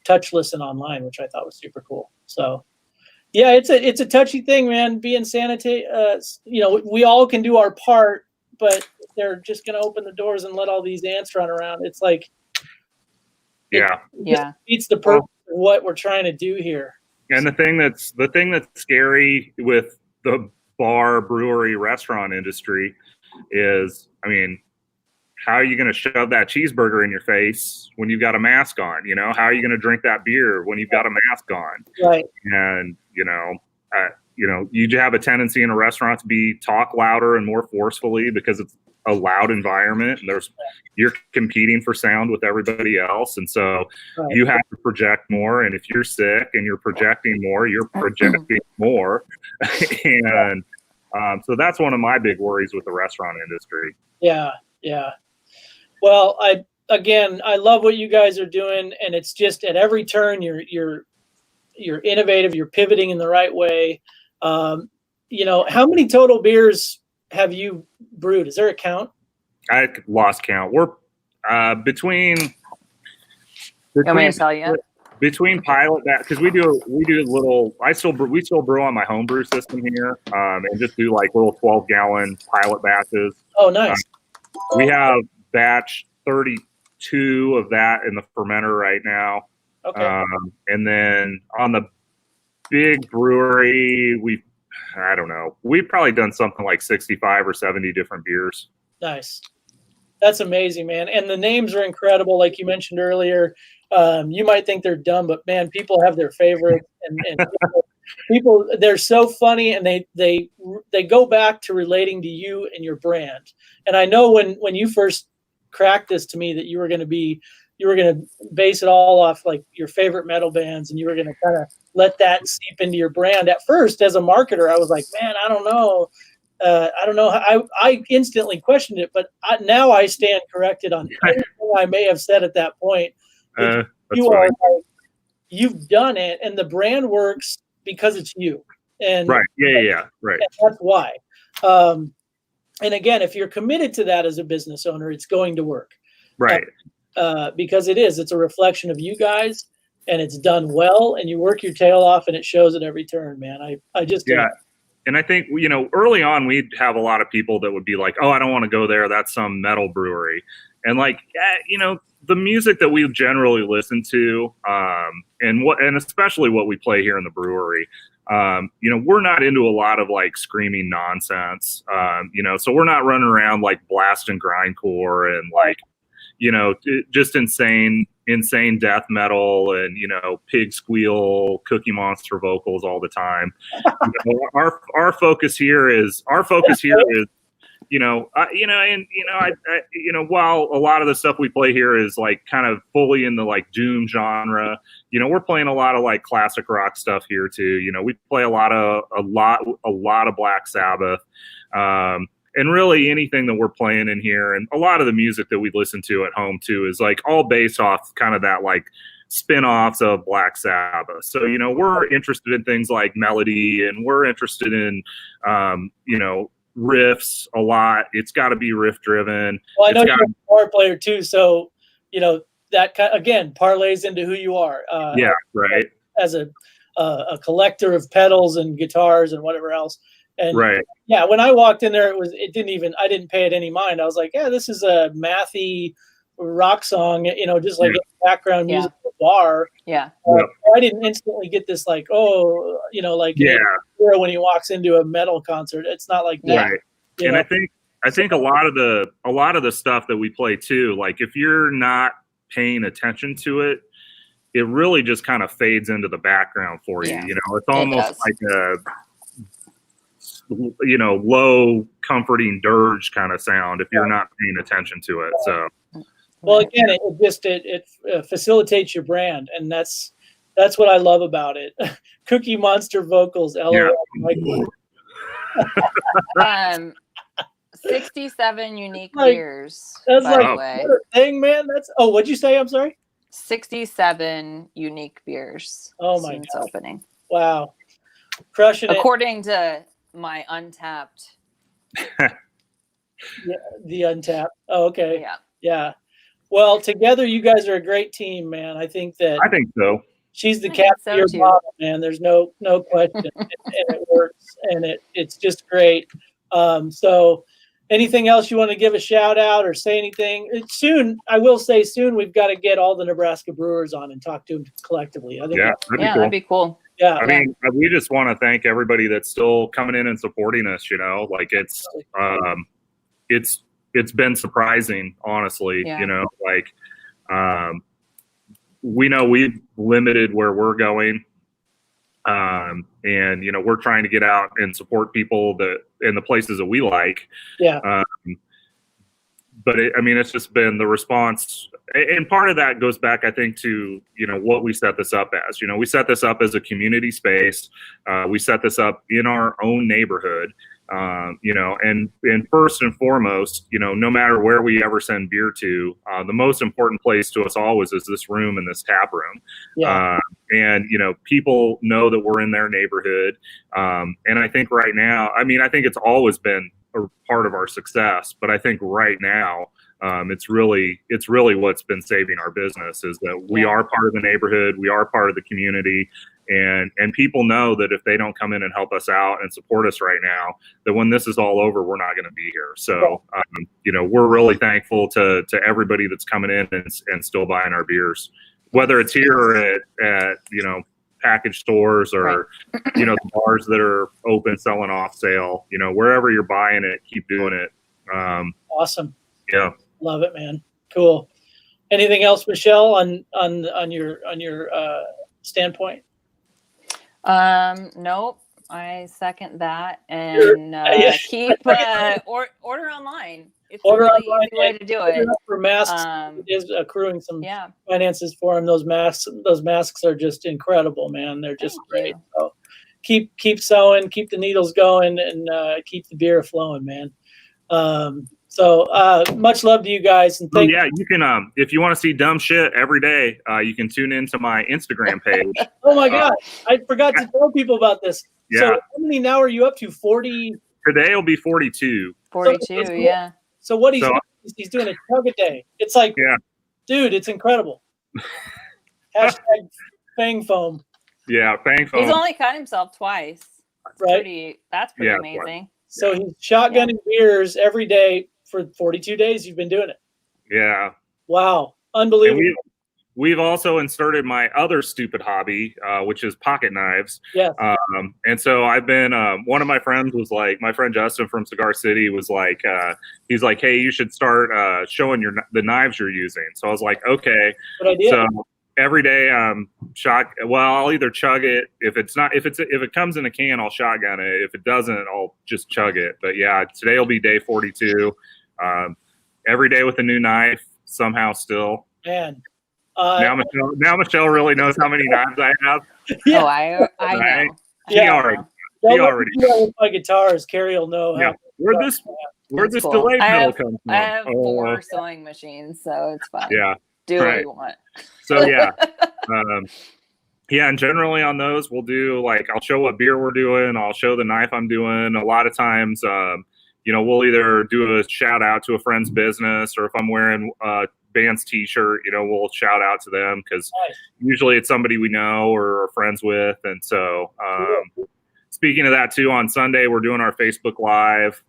touchless and online, which I thought was super cool. So, yeah, it's a touchy thing, man. Being sanitary, we all can do our part, but they're just going to open the doors and let all these ants run around. It's like, Yeah. Yeah. It's the purpose of what we're trying to do here. And the thing that's scary with the bar, brewery, restaurant industry is, I mean, how are you going to shove that cheeseburger in your face when you've got a mask on? How are you going to drink that beer when you've got a mask on? Right. And you know, you have a tendency in a restaurant to be talk louder and more forcefully because it's a loud environment and you're competing for sound with everybody else. And so Right. you have to project more. And if you're sick and you're projecting more, you're projecting more. And so that's one of my big worries with the restaurant industry. Yeah. Well, I love what you guys are doing, and it's just at every turn you're innovative, you're pivoting in the right way. You know, how many total beers have you brewed? Is there a count? I lost count. We're between You want me to tell you? between pilot that, because we do little, we still brew on my homebrew system here, and just do like little 12-gallon pilot batches. Oh, nice. We have batch 32 of that in the fermenter right now. Okay. And then on the big brewery, I don't know, we've probably done something like 65 or 70 different beers. Nice. That's amazing, man. And the names are incredible. Like you mentioned earlier, you might think they're dumb, but man, people have their favorites, and people, they're so funny, and they go back to relating to you and your brand. And I know when you first cracked this to me that you were going to base it all off like your favorite metal bands, and you were going to kind of let that seep into your brand. At first, as a marketer, I was like, man, I don't know. I instantly questioned it, but now I stand corrected on everything I may have said at that point. You've done it, and the brand works because it's you. And right, yeah, right. And that's why. And again, if you're committed to that as a business owner, it's going to work. Right. Because it's a reflection of you guys, and it's done well, and you work your tail off, and it shows at every turn, man. I just And I think, you know, early on, we'd have a lot of people that would be like, oh, I don't want to go there. That's some metal brewery. And like, you know, the music that we generally listen to, and especially what we play here in the brewery, you know, we're not into a lot of like screaming nonsense, you know, so we're not running around like blasting grindcore and like, you know, just insane death metal and, you know, pig squeal, Cookie Monster vocals all the time. You know, our focus here is, you know, while a lot of the stuff we play here is like kind of fully in the like doom genre, you know, we're playing a lot of like classic rock stuff here too. You know, we play a lot of Black Sabbath, and really anything that we're playing in here, and a lot of the music that we listen to at home too is like all based off kind of that like spin-offs of Black Sabbath. So, you know, we're interested in things like melody, and we're interested in, you know, riffs a lot. It's got to be riff driven. Well, I know you're a guitar player too, so you know that again parlays into who you are. Yeah, right. As a collector of pedals and guitars and whatever else. And right. Yeah, when I walked in there, I didn't pay it any mind. I was like, yeah, this is a mathy rock song, you know, just like background music at the bar. Yeah. I didn't instantly get this like, oh, you know, like when he walks into a metal concert. It's not like that. Right. And I think a lot of the stuff that we play too, like if you're not paying attention to it, it really just kind of fades into the background for you. You know, it's almost like a, you know, low comforting dirge kind of sound if you're not paying attention to it. So, well, again, it facilitates your brand, and that's what I love about it. Cookie Monster vocals, LOL. Yeah. 67 unique beers. That's by like the way. a thing, man. What'd you say? I'm sorry. 67 unique beers. Oh my since God. opening. Wow, crushing it. According to my Untapped. The Untapped. Oh, okay. Yeah. Well, together you guys are a great team, man. I think so. She's the I captain think of your so, too. bottle, man. There's no question, and it works, and it's just great. So, anything else you want to give a shout out or say anything? Soon, I will say soon, we've got to get all the Nebraska brewers on and talk to them collectively. I think that'd be cool. Yeah. I mean, we just want to thank everybody that's still coming in and supporting us, you know, like it's been surprising, honestly, you know, like, we know we've limited where we're going And we're trying to get out and support people that in the places that we like. Yeah. But it's just been the response, and part of that goes back, I think, to what we set this up as. We set this up as a community space. We set this up in our own neighborhood. And first and foremost, no matter where we ever send beer to, the most important place to us always is this room and this tap room. Yeah. And people know that we're in their neighborhood. And I think right now, I think it's always been a part of our success, but I think right now, it's really what's been saving our business is that we are part of the neighborhood, we are part of the community, and people know that if they don't come in and help us out and support us right now, that when this is all over, we're not going to be here. So, we're really thankful to everybody that's coming in and still buying our beers, whether it's here or at package stores or the bars that are open selling off sale. Wherever you're buying it, keep doing it. Awesome. Yeah, love it, man. Cool. Anything else, Michelle, on your standpoint? Nope. I second that, and keep order online. It's a really easy way to do it. For masks, it is accruing some finances for them. Those masks are just incredible, man. They're just great. So keep sewing, keep the needles going, and keep the beer flowing, man. So much love to you guys, and you can if you want to see dumb shit every day, you can tune into my Instagram page. Oh my god, I forgot to tell people about this. Yeah. So how many now are you up to? 40. Today will be 42. 42, yeah. So what he's doing a chug a day. It's like, dude, it's incredible. Hashtag Fang Foam. Yeah, Fang Foam. He's only cut himself twice. That's pretty amazing. So he's shotgunning beers every day for 42 days. You've been doing it. Yeah. Wow. Unbelievable. We've also inserted my other stupid hobby, which is pocket knives. Yeah. And so I've been, one of my friends was like, my friend Justin from Cigar City was like, he's like, hey, you should start showing the knives you're using. So I was like, okay. Good idea. So every day, I'll either chug it. If it comes in a can, I'll shotgun it. If it doesn't, I'll just chug it. But yeah, today will be day 42. Every day with a new knife somehow still. Man. Now Michelle really knows how many knives I have. Yeah. Oh, I know. She already. With my guitars, Carrie will know. Yeah. Where'd this delay pedal come from? I have 4 sewing machines, so it's fine. Yeah. Do what you want. So yeah. And generally on those, we'll do I'll show what beer we're doing. I'll show the knife I'm doing. A lot of times, we'll either do a shout out to a friend's business, or if I'm wearing band's t-shirt, we'll shout out to them because usually it's somebody we know or are friends with. And so speaking of that too, on Sunday we're doing our Facebook Live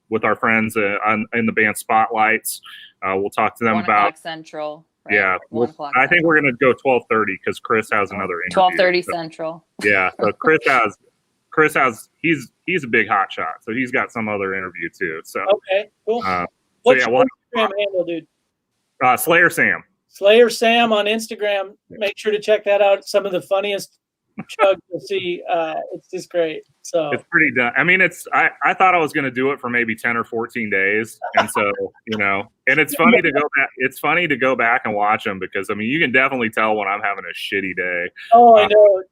with our friends in the band Spotlights. We'll talk to them 1 about o'clock Central. Right? Yeah, 1 o'clock. I think we're gonna go 12:30 because Chris has another interview. 12:30 Central. Yeah, so Chris has he's a big hot shot, so he's got some other interview too. So okay, cool. What's your Instagram handle, dude? Slayer Sam. Slayer Sam on Instagram. Make sure to check that out. Some of the funniest chug you'll see. It's just great. So it's pretty done. I thought I was going to do it for maybe 10 or 14 days, and so and it's funny to go back. It's funny to go back and watch them because you can definitely tell when I'm having a shitty day. Oh, I know.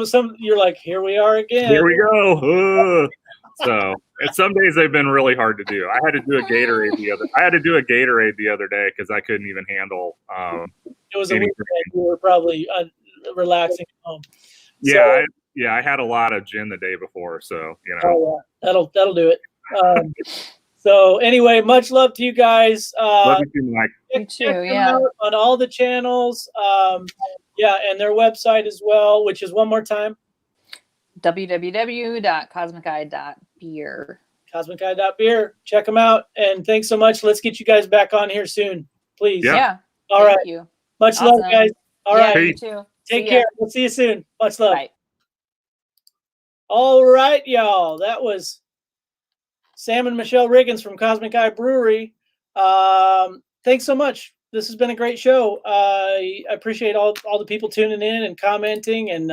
Some you're like, here we are again. Here we go. So, and some days they've been really hard to do. I had to do a Gatorade the other day because I couldn't even handle. It was a weekend. We were probably relaxing at home. Yeah, I had a lot of gin the day before, so Oh, yeah. That'll do it. So anyway, much love to you guys. Love you too, Mike. You too, yeah. On all the channels. And their website as well, which is one more time. www.cosmiceye.beer. Cosmiceye.beer. Check them out. And thanks so much. Let's get you guys back on here soon, please. Yeah. All right. Thank you. Much love, guys. All right. You too. Take care. We'll see you soon. Much love. Bye. All right, y'all. That was Sam and Michelle Riggins from Cosmic Eye Brewery. Thanks so much. This has been a great show. I appreciate all the people tuning in and commenting and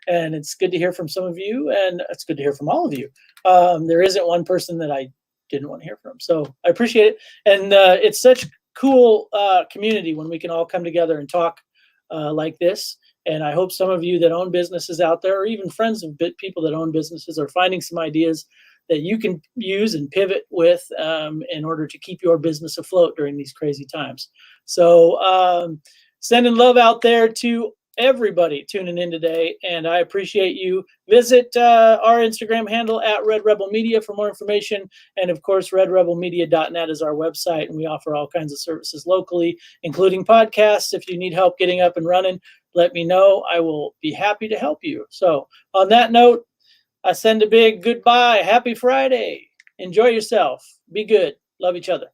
And it's good to hear from some of you, and it's good to hear from all of you. There isn't one person that I didn't want to hear from. So I appreciate it. And it's such cool community when we can all come together and talk like this. And I hope some of you that own businesses out there, or even friends of people that own businesses, are finding some ideas that you can use and pivot with in order to keep your business afloat during these crazy times. So sending love out there to everybody tuning in today, and I appreciate you. Visit our Instagram handle at Red Rebel Media for more information, and of course redrebelmedia.net is our website, and we offer all kinds of services locally, including podcasts. If you need help getting up and running, let me know. I will be happy to help you. So on that note, I send a big goodbye. Happy Friday. Enjoy yourself. Be good. Love each other.